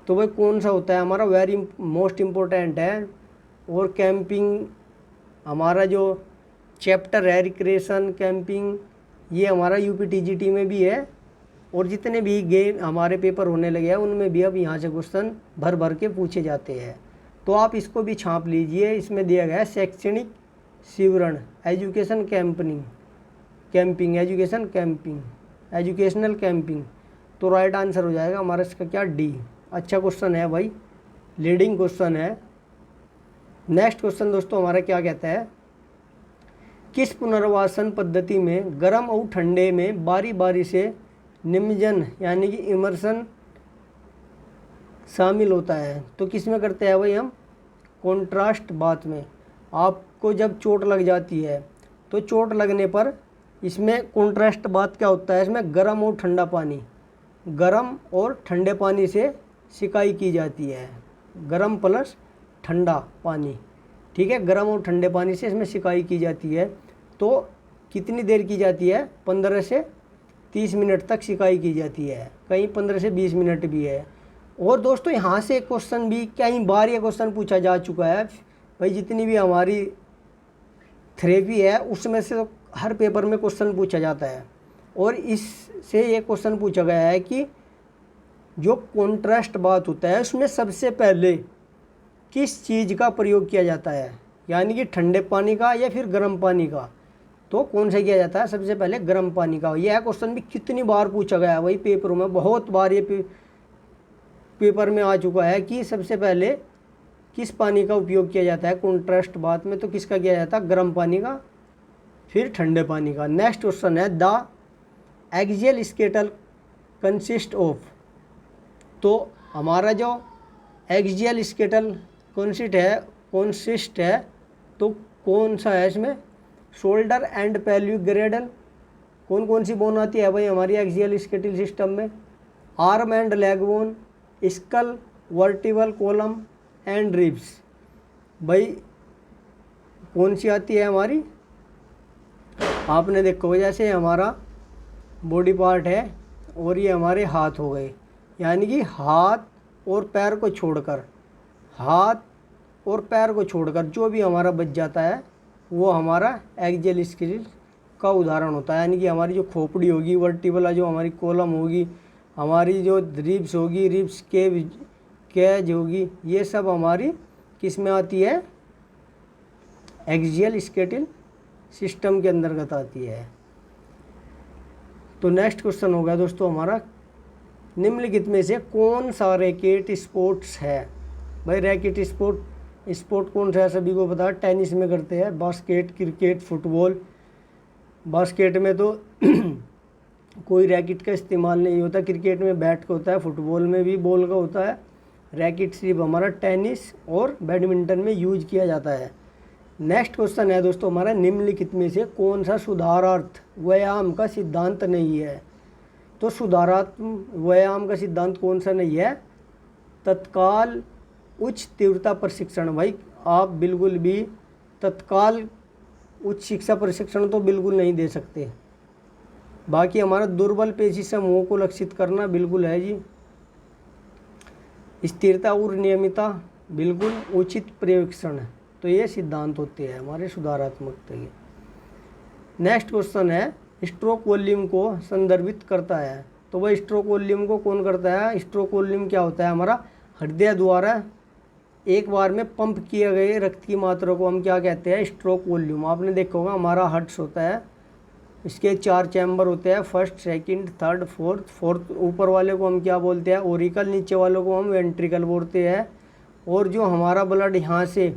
तो वह कौन सा होता है? हमारा वेरी मोस्ट इम्पोर्टेंट है। और कैंपिंग हमारा जो चैप्टर है रिक्रिएशन कैंपिंग, ये हमारा यूपीटीजीटी में भी है, और जितने भी गेम हमारे पेपर होने लगे हैं उनमें भी अब यहाँ से क्वेश्चन भर भर के पूछे जाते हैं, तो आप इसको भी छाप लीजिए। इसमें दिया गया है शैक्षणिक शिविरण, एजुकेशन कैंपिंग, एजुकेशनल कैंपिंग, तो राइट आंसर हो जाएगा हमारा इसका क्या? डी। अच्छा क्वेश्चन है भाई, लीडिंग क्वेश्चन है। नेक्स्ट क्वेश्चन दोस्तों हमारा क्या कहता है, किस पुनर्वासन पद्धति में गर्म और ठंडे में बारी बारी से निमज्जन यानी कि इमर्शन शामिल होता है? तो किस में करते हैं भाई हम? कॉन्ट्रास्ट बाथ में। आपको जब चोट लग जाती है तो चोट लगने पर इसमें कॉन्ट्रास्ट बाथ क्या होता है, इसमें गर्म और ठंडा पानी, गर्म और ठंडे पानी से सिकाई की जाती है, गर्म प्लस ठंडा पानी, ठीक है, गर्म और ठंडे पानी से इसमें सिकाई की जाती है। तो कितनी देर की जाती है? 15 से 30 मिनट तक सिकाई की जाती है, कहीं 15 से 20 मिनट भी है। और दोस्तों यहाँ से एक क्वेश्चन भी कई बार ये क्वेश्चन पूछा जा चुका है भाई, जितनी भी हमारी थेरेपी है उसमें से तो हर पेपर में क्वेश्चन पूछा जाता है, और इससे ये क्वेश्चन पूछा गया है कि जो कॉन्ट्रास्ट बात होता है उसमें सबसे पहले किस चीज़ का प्रयोग किया जाता है, यानी कि ठंडे पानी का या फिर गर्म पानी का? तो कौन सा किया जाता है? सबसे पहले गर्म पानी का। यह क्वेश्चन भी कितनी बार पूछा गया है भाई पेपरों में, बहुत बार ये पेपर में आ चुका है कि सबसे पहले किस पानी का उपयोग किया जाता है कॉन्ट्रास्ट बाथ में? तो किसका किया जाता है? गर्म पानी का, फिर ठंडे पानी का। नेक्स्ट क्वेश्चन है, the axial skeletal consist of. तो हमारा जो एक्सियल स्केटल कॉन्सिस्ट है तो कौन सा है इसमें? Shoulder and pelvic girdle. कौन कौन सी बोन आती है भाई हमारी एक्सियल स्केटल सिस्टम में? Arm and leg bone, skull, vertebral column and ribs. भाई कौन सी आती है हमारी? आपने देखो जैसे हमारा बॉडी पार्ट है और ये हमारे हाथ हो गए, यानी कि हाथ और पैर को छोड़कर जो भी हमारा बच जाता है वो हमारा एक्सियल स्केटल का उदाहरण होता है। यानी कि हमारी जो खोपड़ी होगी, वर्टिबल जो हमारी कॉलम होगी, हमारी जो रिब्स होगी, रिब्स केज होगी, ये सब हमारी किस में आती है? एक्सियल स्केटल सिस्टम के अंतर्गत आती है। तो नेक्स्ट क्वेश्चन होगा दोस्तों हमारा, निम्नलिखित में से कौन सा रैकेट स्पोर्ट्स है? भाई रैकेट स्पोर्ट कौन सा है? सभी को पता है, टेनिस में करते हैं, बास्केट, क्रिकेट, फुटबॉल। बास्केट में तो कोई रैकेट का इस्तेमाल नहीं होता, क्रिकेट में बैट का होता है, फुटबॉल में भी बॉल का होता है। रैकेट सिर्फ हमारा टेनिस और बैडमिंटन में यूज किया जाता है। नेक्स्ट क्वेश्चन है दोस्तों हमारा, निम्नलिखित में से कौन सा सुधारार्थ व्यायाम का सिद्धांत नहीं है? तो सुधारात्मक व्यायाम का सिद्धांत कौन सा नहीं है? तत्काल उच्च तीव्रता प्रशिक्षण। भाई आप बिल्कुल भी तत्काल उच्च शिक्षा प्रशिक्षण तो बिल्कुल नहीं दे सकते, बाकी हमारा दुर्बल पेशी समूहों को लक्षित करना बिल्कुल है जी। स्थिरता और नियमितता बिल्कुल उचित पर्यवेक्षण है। तो ये सिद्धांत होते हैं हमारे सुधारात्मकता के। नेक्स्ट क्वेश्चन है स्ट्रोक वॉल्यूम को संदर्भित करता है। तो वह स्ट्रोक वॉल्यूम को कौन करता है? स्ट्रोक वॉल्यूम क्या होता है? हमारा हृदय द्वारा एक बार में पंप किए गए रक्त की मात्रा को हम क्या कहते हैं? Stroke volume. आपने देखा होगा हमारा हार्ट्स होता है, इसके 4 चैम्बर होते हैं, फर्स्ट, सेकंड, थर्ड, फोर्थ ऊपर वाले को हम क्या बोलते हैं? ऑरिकल। नीचे वालों को हम वेंट्रिकल बोलते हैं। और जो हमारा ब्लड यहाँ से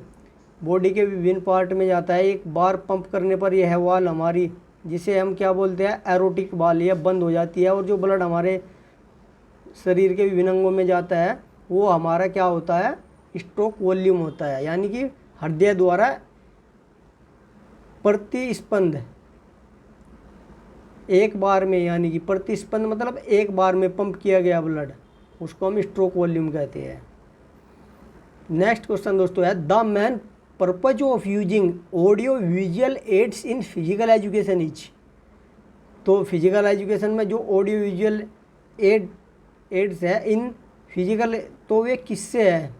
बॉडी के विभिन्न पार्ट में जाता है, एक बार पंप करने पर यह वाल हमारी, जिसे हम क्या बोलते हैं? एरोटिक वाल, यह बंद हो जाती है। और जो ब्लड हमारे शरीर के विभिन्न अंगों में जाता है वो हमारा क्या होता है? स्ट्रोक वॉल्यूम होता है। यानी कि हृदय द्वारा प्रतिस्पंद एक बार में, यानी कि प्रतिस्पंद मतलब एक बार में पंप किया गया ब्लड, उसको हम स्ट्रोक वॉल्यूम कहते हैं। नेक्स्ट क्वेश्चन दोस्तों है the main purpose of using audio visual aids in physical education is. तो फिजिकल एजुकेशन में जो ऑडियो विजुअल एड्स है इन फिजिकल, तो वे किससे है?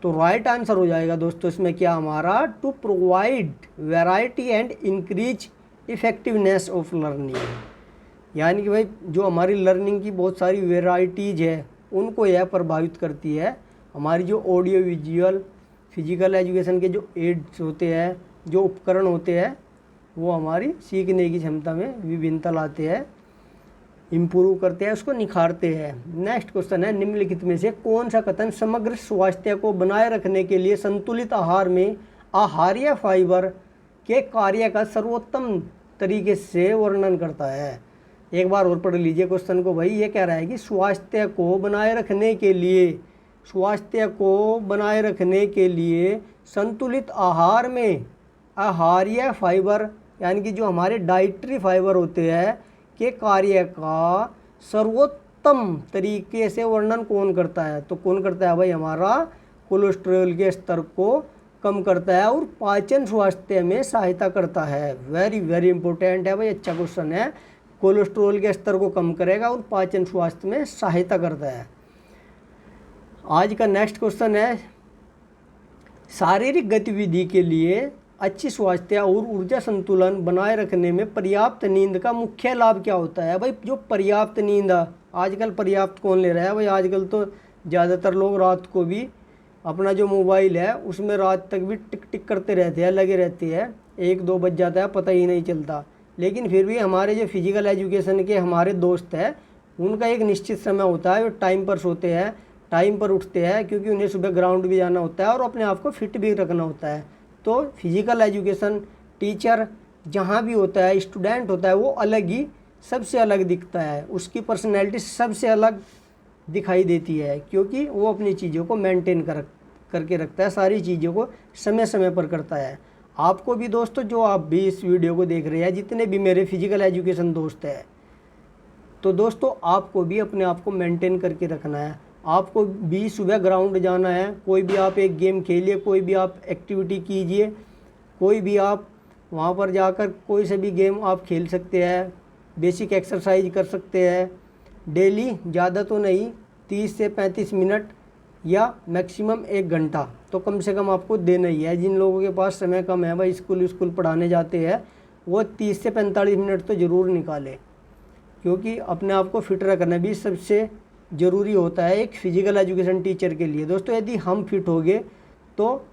तो राइट आंसर हो जाएगा दोस्तों इसमें क्या हमारा? To provide variety and increase effectiveness of learning. यानी कि भाई जो हमारी लर्निंग की बहुत सारी वेराइटीज़ है उनको यह प्रभावित करती है। हमारी जो ऑडियो विजुअल फिजिकल एजुकेशन के जो एड्स होते हैं, जो उपकरण होते हैं, वो हमारी सीखने की क्षमता में विभिन्नता लाते हैं, इम्प्रूव करते हैं, उसको निखारते हैं। नेक्स्ट क्वेश्चन है निम्नलिखित में से कौन सा कथन समग्र स्वास्थ्य को बनाए रखने के लिए संतुलित आहार में आहार्य फाइबर के कार्य का सर्वोत्तम तरीके से वर्णन करता है? एक बार और पढ़ लीजिए क्वेश्चन को भाई। ये कह रहा है कि स्वास्थ्य को बनाए रखने के लिए संतुलित आहार में आहार्य फाइबर, यानी कि जो हमारे डाइटरी फाइबर होते हैं, के कार्य का सर्वोत्तम तरीके से वर्णन कौन करता है? तो कौन करता है भाई? हमारा कोलेस्ट्रॉल के स्तर को कम करता है और पाचन स्वास्थ्य में सहायता करता है। वेरी वेरी इंपॉर्टेंट है भाई, अच्छा क्वेश्चन है। कोलेस्ट्रॉल के स्तर को कम करेगा और पाचन स्वास्थ्य में सहायता करता है। आज का नेक्स्ट क्वेश्चन है शारीरिक गतिविधि के लिए अच्छी स्वास्थ्य और ऊर्जा संतुलन बनाए रखने में पर्याप्त नींद का मुख्य लाभ क्या होता है? भाई जो पर्याप्त नींद है, आजकल पर्याप्त कौन ले रहा है भाई? आजकल तो ज़्यादातर लोग रात को भी अपना जो मोबाइल है उसमें रात तक भी टिक टिक करते रहते हैं, लगे रहते हैं, 1-2 बज जाता है, पता ही नहीं चलता। लेकिन फिर भी हमारे जो फिजिकल एजुकेशन के हमारे दोस्त हैं उनका एक निश्चित समय होता है, वो टाइम पर सोते हैं, टाइम पर उठते हैं, क्योंकि उन्हें सुबह ग्राउंड भी जाना होता है और अपने आप को फिट भी रखना होता है। तो फिजिकल एजुकेशन टीचर जहाँ भी होता है, स्टूडेंट होता है, वो अलग ही, सबसे अलग दिखता है, उसकी पर्सनैलिटी सबसे अलग दिखाई देती है, क्योंकि वो अपनी चीज़ों को मेंटेन करके रखता है, सारी चीज़ों को समय समय पर करता है। आपको भी दोस्तों, जो आप भी इस वीडियो को देख रहे हैं, जितने भी मेरे फिजिकल एजुकेशन दोस्त हैं, तो दोस्तों आपको भी अपने आप को मेंटेन करके रखना है। आपको भी सुबह ग्राउंड जाना है, कोई भी आप एक गेम खेलिए, कोई भी आप एक्टिविटी कीजिए, कोई भी आप वहाँ पर जाकर कोई से भी गेम आप खेल सकते हैं, बेसिक एक्सरसाइज कर सकते हैं डेली, ज़्यादा तो नहीं, 30 से 35 मिनट या मैक्सिमम 1 घंटा तो कम से कम आपको देना ही है। जिन लोगों के पास समय कम है भाई, स्कूल पढ़ाने जाते हैं, वो 30 से 45 मिनट तो ज़रूर निकालें, क्योंकि अपने आप को फिट रखना भी सबसे ज़रूरी होता है एक फिजिकल एजुकेशन टीचर के लिए। दोस्तों यदि हम फिट हो गए तो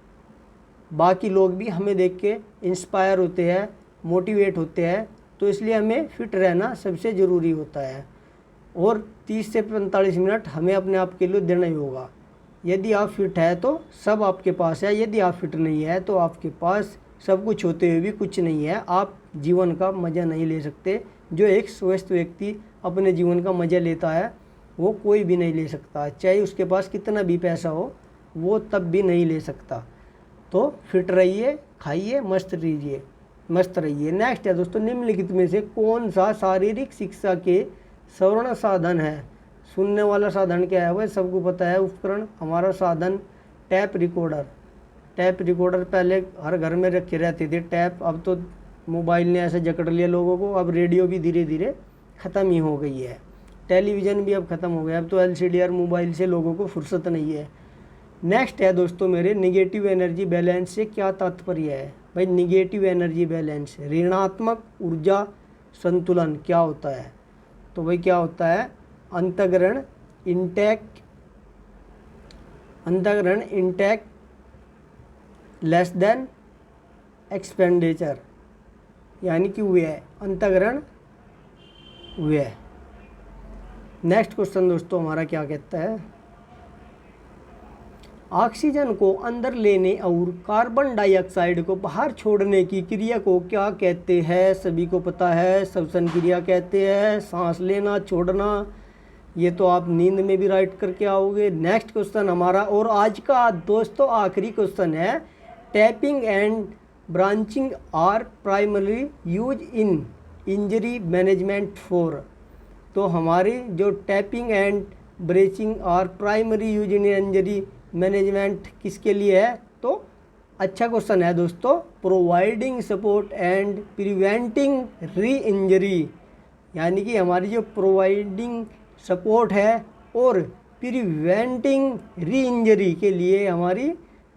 बाकी लोग भी हमें देख के इंस्पायर होते हैं, मोटिवेट होते हैं, तो इसलिए हमें फिट रहना सबसे ज़रूरी होता है। और 30 से 45 मिनट हमें अपने आप के लिए देना ही होगा। यदि आप फिट है तो सब आपके पास है, यदि आप फिट नहीं है तो आपके पास सब कुछ होते हुए भी कुछ नहीं है, आप जीवन का मज़ा नहीं ले सकते। जो एक स्वस्थ व्यक्ति अपने जीवन का मज़ा लेता है वो कोई भी नहीं ले सकता, चाहे उसके पास कितना भी पैसा हो, वो तब भी नहीं ले सकता। तो फिट रहिए, खाइए, मस्त रहिए। नेक्स्ट है दोस्तों निम्नलिखित में से कौन सा शारीरिक शिक्षा के श्रवण साधन है? सुनने वाला साधन क्या है वह सबको पता है। उपकरण हमारा साधन टैप रिकॉर्डर पहले हर घर में रखे रहते थे टैप, अब तो मोबाइल ने ऐसे जकड़ लिया लोगों को। अब रेडियो भी धीरे धीरे ख़त्म ही हो गई है, टेलीविज़न भी अब ख़त्म हो गया। अब तो एलसीडी और मोबाइल से लोगों को फुर्सत नहीं है। नेक्स्ट है दोस्तों मेरे, निगेटिव एनर्जी बैलेंस से क्या तात्पर्य है। भाई निगेटिव एनर्जी बैलेंस, ऋणात्मक ऊर्जा संतुलन क्या होता है। तो भाई क्या होता है, अंतःग्रहण इंटेक लेस देन एक्सपेंडिचर, यानी कि व्यय, अंतःग्रहण व्यय। नेक्स्ट क्वेश्चन दोस्तों हमारा क्या कहता है, ऑक्सीजन को अंदर लेने और कार्बन डाइऑक्साइड को बाहर छोड़ने की क्रिया को क्या कहते हैं। सभी को पता है, श्वसन क्रिया कहते हैं, सांस लेना छोड़ना। ये तो आप नींद में भी राइट करके आओगे। नेक्स्ट क्वेश्चन हमारा, और आज का दोस्तों आखिरी क्वेश्चन है, tapping and branching are primary use in injury management for. तो हमारी जो tapping and bracing are primary use in injury management किसके लिए है। तो अच्छा क्वेश्चन है दोस्तों, providing support and preventing reinjury, यानी कि हमारी जो प्रोवाइडिंग सपोर्ट है और प्रिवेंटिंग री इंजरी के लिए हमारी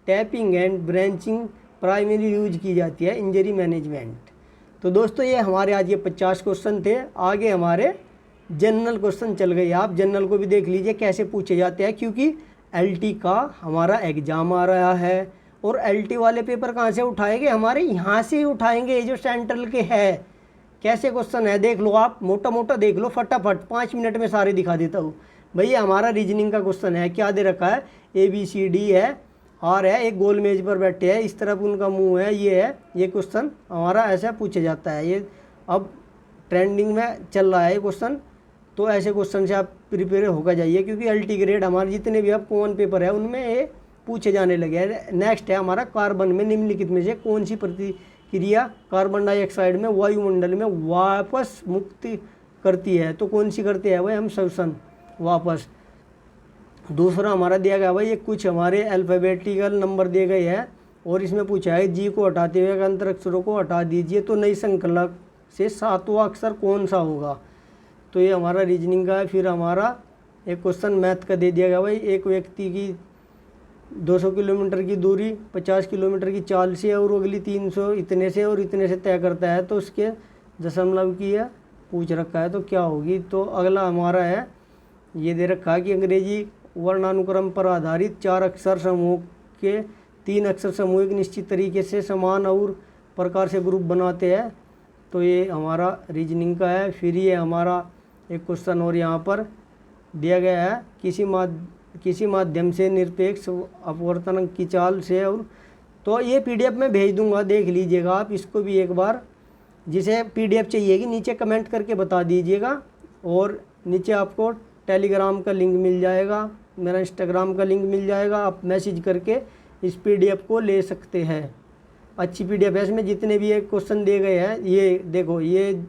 tapping and branching primary use की जाती है इंजरी मैनेजमेंट। तो दोस्तों ये हमारे आज ये 50 क्वेश्चन थे। आगे हमारे जनरल क्वेश्चन चल गए, आप जनरल को भी देख लीजिए कैसे पूछे जाते हैं, क्योंकि एलटी का हमारा एग्ज़ाम आ रहा है। और एलटी वाले पेपर कहाँ से उठाएंगे, हमारे यहाँ से ही उठाएंगे, ये जो सेंट्रल के है। कैसे क्वेश्चन है देख लो आप, मोटा मोटा देख लो, फटाफट 5 मिनट में सारे दिखा देता हूँ। भैया हमारा रीजनिंग का क्वेश्चन है, क्या दे रखा है, ABCD है, आर है, एक गोल मेज पर बैठे हैं, इस तरफ उनका मुंह है, ये है। ये क्वेश्चन हमारा ऐसा पूछा जाता है, ये अब ट्रेंडिंग में चल रहा है ये क्वेश्चन। तो ऐसे क्वेश्चन से आप प्रिपेयर होकर जाइए, क्योंकि एलटी ग्रेड हमारे जितने भी अब कॉमन पेपर है उनमें ये पूछे जाने लगे हैं। नेक्स्ट है हमारा, कार्बन में निम्नलिखित में से कौन सी प्रतिक्रिया कार्बन डाइऑक्साइड में वायुमंडल में वापस मुक्ति करती है। तो कौन सी करते हैं भाई, हम श्वसन वापस। दूसरा हमारा दिया गया भाई, ये कुछ हमारे अल्फ़ाबेटिकल नंबर दिए गए हैं और इसमें पूछा है जी को हटाते हुए अंतर अक्षरों को हटा दीजिए, तो नई श्रृंखला से 7वां अक्षर कौन सा होगा। तो ये हमारा रीजनिंग का है। फिर हमारा एक क्वेश्चन मैथ का दे दिया गया भाई, एक व्यक्ति की 200 किलोमीटर की दूरी 50 किलोमीटर की चाल से और अगली 300 इतने से और इतने से तय करता है, तो उसके दशमलव की है पूछ रखा है, तो क्या होगी। तो अगला हमारा है, ये दे रखा है कि अंग्रेजी वर्णानुक्रम पर आधारित 4 अक्षर समूह के 3 अक्षर समूह एक निश्चित तरीके से समान और प्रकार से ग्रुप बनाते हैं। तो ये हमारा रीजनिंग का है। फिर ये हमारा एक क्वेश्चन और यहाँ पर दिया गया है, किसी माध्यम से निरपेक्ष अपवर्तन की चाल से। और तो ये PDF में भेज दूंगा, देख लीजिएगा आप इसको भी एक बार। जिसे PDF चाहिएगी नीचे कमेंट करके बता दीजिएगा, और नीचे आपको टेलीग्राम का लिंक मिल जाएगा, मेरा इंस्टाग्राम का लिंक मिल जाएगा, आप मैसेज करके इस PDF को ले सकते हैं। अच्छी PDF है, इसमें जितने भी ये क्वेश्चन दिए गए हैं। ये देखो, ये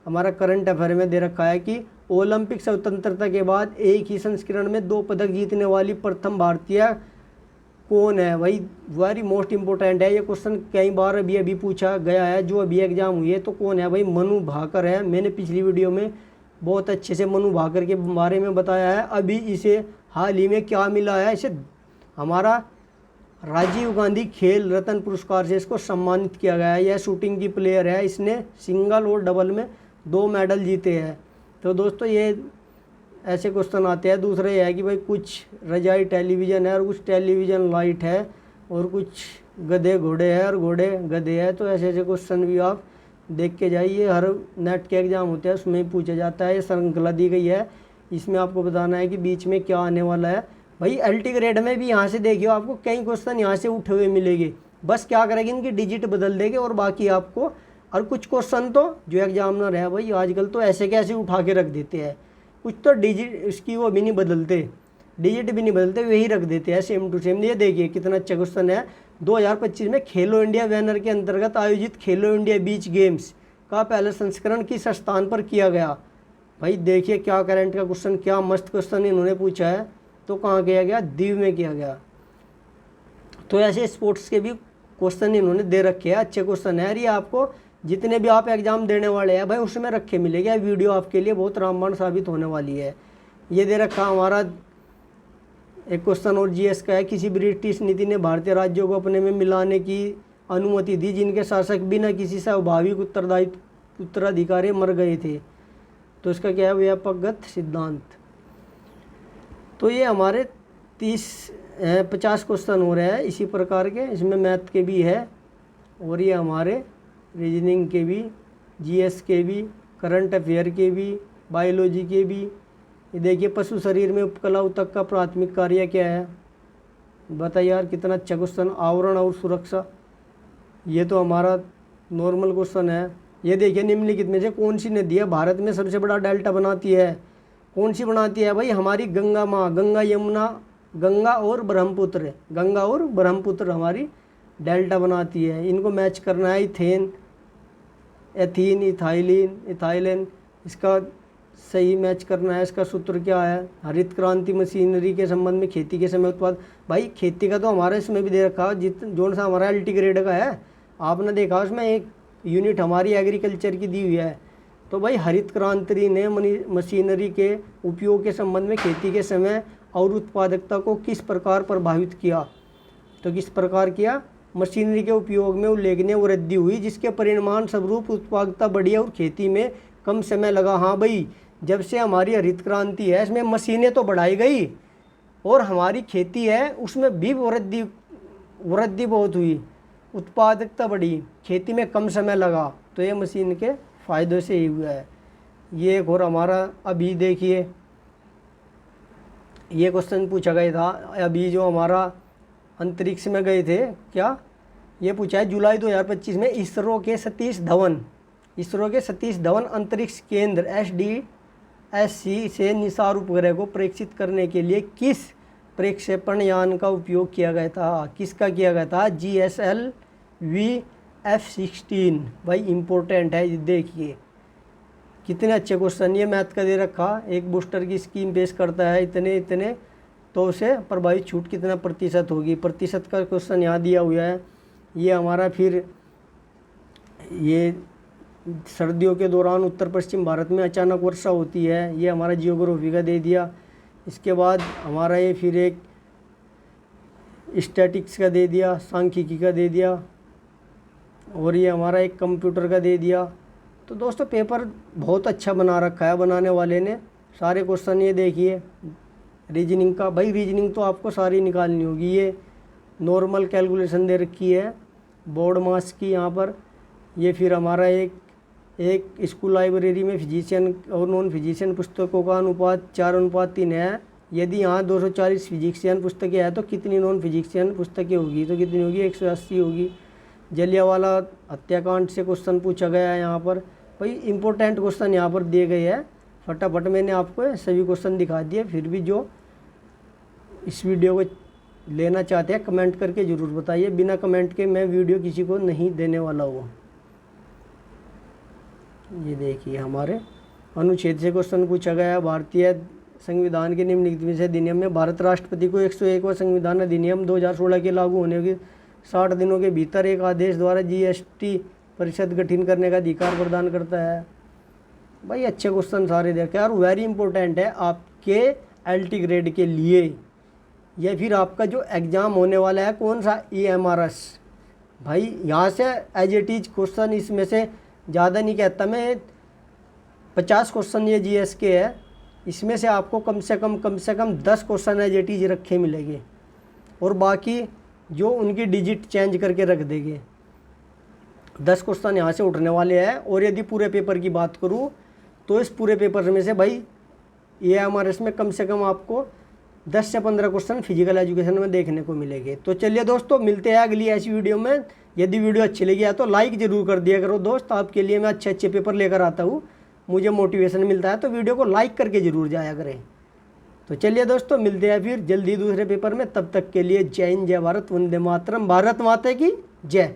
हमारा करंट अफेयर में दे रखा है कि ओलंपिक स्वतंत्रता के बाद एक ही संस्करण में 2 पदक जीतने वाली प्रथम भारतीय कौन है। भाई वेरी मोस्ट इम्पोर्टेंट है ये क्वेश्चन, कई बार अभी पूछा गया है, जो अभी एग्जाम हुई है। तो कौन है भाई, मनु भाकर है। मैंने पिछली वीडियो में बहुत अच्छे से मनु भाकर के बारे में बताया है। अभी इसे हाल ही में क्या मिला है, इसे हमारा राजीव गांधी खेल रत्न पुरस्कार से इसको सम्मानित किया गया है। यह शूटिंग की प्लेयर है, इसने सिंगल और डबल में 2 मेडल जीते हैं। तो दोस्तों ये ऐसे क्वेश्चन आते हैं। दूसरा ये है कि भाई कुछ रजाई टेलीविज़न है और कुछ टेलीविज़न लाइट है, और कुछ गधे घोड़े हैं और घोड़े गधे हैं। तो ऐसे ऐसे क्वेश्चन भी आप देख के जाइए, हर नेट के एग्ज़ाम होते हैं उसमें ही पूछा जाता है। ये श्रृंखला दी गई है, इसमें आपको बताना है कि बीच में क्या आने वाला है। भाई एलटी ग्रेड में भी यहाँ से देखियो, आपको कई क्वेश्चन यहाँ से उठे हुए मिलेंगे। बस क्या करेंगे, इनकी डिजिट बदल देंगे और बाकी आपको। और कुछ क्वेश्चन तो जो एग्जामिनर है भाई आजकल तो ऐसे कैसे उठा के रख देते हैं, कुछ तो डिजिट इसकी वो भी नहीं बदलते, डिजिट भी नहीं बदलते, वही रख देते हैं सेम टू सेम। ये देखिए कितना अच्छा क्वेश्चन है। 2025 में खेलो इंडिया बैनर के अंतर्गत आयोजित खेलो इंडिया बीच गेम्स का पहला संस्करण किस स्थान पर किया गया। भाई देखिए क्या करंट का क्वेश्चन, क्या मस्त क्वेश्चन इन्होंने पूछा है। तो कहाँ किया गया, दीव में किया गया। तो ऐसे स्पोर्ट्स के भी क्वेश्चन इन्होंने दे रखे हैं, अच्छे क्वेश्चन है। ये आपको जितने भी आप एग्ज़ाम देने वाले हैं भाई उसमें रखे मिलेगा। वीडियो आपके लिए बहुत रामबाण साबित होने वाली है। ये दे रखा हमारा एक क्वेश्चन और जीएस का है, किसी ब्रिटिश नीति ने भारतीय राज्यों को अपने में मिलाने की अनुमति दी जिनके शासक बिना किसी स्वाभाविक उत्तराधिकारी मर गए थे। तो इसका क्या है, व्यापकगत सिद्धांत। तो ये हमारे 50 क्वेश्चन हो रहे हैं इसी प्रकार के, इसमें मैथ के भी है और ये हमारे रीजनिंग के भी, जीएस के भी, करंट अफेयर के भी, बायोलॉजी के भी। ये देखिए पशु शरीर में उपकला ऊतक का प्राथमिक कार्य क्या है, बताइए यार कितना अच्छा क्वेश्चन। आवरण और सुरक्षा, ये तो हमारा नॉर्मल क्वेश्चन है। ये देखिए निम्नलिखित में से कौन सी नदी है भारत में सबसे बड़ा डेल्टा बनाती है, कौन सी बनाती है भाई, हमारी गंगा माँ, गंगा यमुना, गंगा और ब्रह्मपुत्र, गंगा और ब्रह्मपुत्र हमारी डेल्टा बनाती है। इनको मैच करना है, इथेन, एथीन, इथाइलिन, इसका सही मैच करना है। इसका सूत्र क्या है, हरित क्रांति मशीनरी के संबंध में खेती के समय उत्पाद। भाई खेती का तो हमारा इसमें भी दे रखा है, जो सा हमारा एलटी ग्रेड का है आपने देखा उसमें एक यूनिट हमारी एग्रीकल्चर की दी हुई है। तो भाई हरित क्रांति ने मशीनरी के उपयोग के संबंध में खेती के समय और उत्पादकता को किस प्रकार प्रभावित किया, तो किस प्रकार किया, मशीनरी के उपयोग में उल्लेखनीय वृद्धि हुई जिसके परिणाम स्वरूप उत्पादकता बढ़ी और खेती में कम समय लगा। हाँ भाई, जब से हमारी हरित क्रांति है इसमें मशीनें तो बढ़ाई गई और हमारी खेती है उसमें भी वृद्धि बहुत हुई, उत्पादकता बढ़ी, खेती में कम समय लगा। तो ये मशीन के फ़ायदों से ही हुआ है। ये एक और हमारा अभी देखिए ये क्वेश्चन पूछा गया था अभी जो हमारा अंतरिक्ष में गए थे, क्या ये पूछा है जुलाई 2025 में इसरो के सतीश धवन अंतरिक्ष केंद्र SDSC से निसार उपग्रह को प्रेक्षित करने के लिए किस प्रक्षेपण यान का उपयोग किया गया था, किसका किया गया था, GSLV F-16। भाई इम्पोर्टेंट है, देखिए कितने अच्छे क्वेश्चन ये मैथ का दे रखा। एक बूस्टर की स्कीम पेश करता है इतने तो उसे प्रभावित छूट कितना प्रतिशत होगी, प्रतिशत का क्वेश्चन यहाँ दिया हुआ है। ये हमारा फिर ये सर्दियों के दौरान उत्तर पश्चिम भारत में अचानक वर्षा होती है, ये हमारा जियोग्राफी का दे दिया। इसके बाद हमारा ये फिर एक स्टैटिक्स का दे दिया, सांख्यिकी का दे दिया और ये हमारा एक कंप्यूटर का दे दिया। तो दोस्तों पेपर बहुत अच्छा बना रखा है बनाने वाले ने। सारे क्वेश्चन ये देखिए रीजनिंग का, भाई रीजनिंग तो आपको सारी निकालनी होगी। ये नॉर्मल कैलकुलेशन दे रखी है बोर्ड मास की यहाँ पर। ये फिर हमारा एक स्कूल लाइब्रेरी में फिजिशियन और नॉन फिजिशियन पुस्तकों का अनुपात 4:3 है। यदि यहाँ 240 फिजिशियन पुस्तकें हैं तो कितनी नॉन फिजिशियन पुस्तकें होगी, तो कितनी होगी, 180 होगी। जलियांवाला हत्याकांड से क्वेश्चन पूछा गया है यहाँ पर। भाई इंपॉर्टेंट क्वेश्चन यहाँ पर दिए गए हैं, फटाफट मैंने आपको सभी क्वेश्चन दिखा दिए। फिर भी जो इस वीडियो को लेना चाहते हैं कमेंट करके ज़रूर बताइए, बिना कमेंट के मैं वीडियो किसी को नहीं देने वाला हूँ। ये देखिए हमारे अनुच्छेद से क्वेश्चन पूछा गया है, भारतीय संविधान के निम्नलिखित में से अधिनियम में भारत राष्ट्रपति को 101वां संविधान अधिनियम 2016 के लागू होने के 60 दिनों के भीतर एक आदेश द्वारा GST परिषद गठन करने का अधिकार प्रदान करता है। भाई अच्छे क्वेश्चन सारे देखे और वेरी इंपॉर्टेंट है आपके LT ग्रेड के लिए। या फिर आपका जो एग्ज़ाम होने वाला है कौन सा, EMRS। भाई यहाँ से एज इट इज क्वेश्चन इसमें से ज़्यादा नहीं कहता मैं, 50 क्वेश्चन ये GS के है, इसमें से आपको कम से कम 10 क्वेश्चन एज इट इज रखे मिलेंगे और बाकी जो उनकी डिजिट चेंज करके रख देंगे। 10 क्वेश्चन यहाँ से उठने वाले हैं। और यदि पूरे पेपर की बात करूँ तो इस पूरे पेपर में से भाई EMRS में कम से कम आपको 10 से 15 क्वेश्चन फिजिकल एजुकेशन में देखने को मिलेंगे। तो चलिए दोस्तों मिलते हैं अगली ऐसी वीडियो में। यदि वीडियो अच्छी लगी है तो लाइक ज़रूर कर दिया करो दोस्त, आपके लिए मैं अच्छे पेपर लेकर आता हूँ, मुझे मोटिवेशन मिलता है। तो वीडियो को लाइक करके ज़रूर जाया करें। तो चलिए दोस्तों मिलते हैं फिर जल्दी दूसरे पेपर में, तब तक के लिए जय हिंद, जय भारत, वंदे मातरम, भारत माता की जय।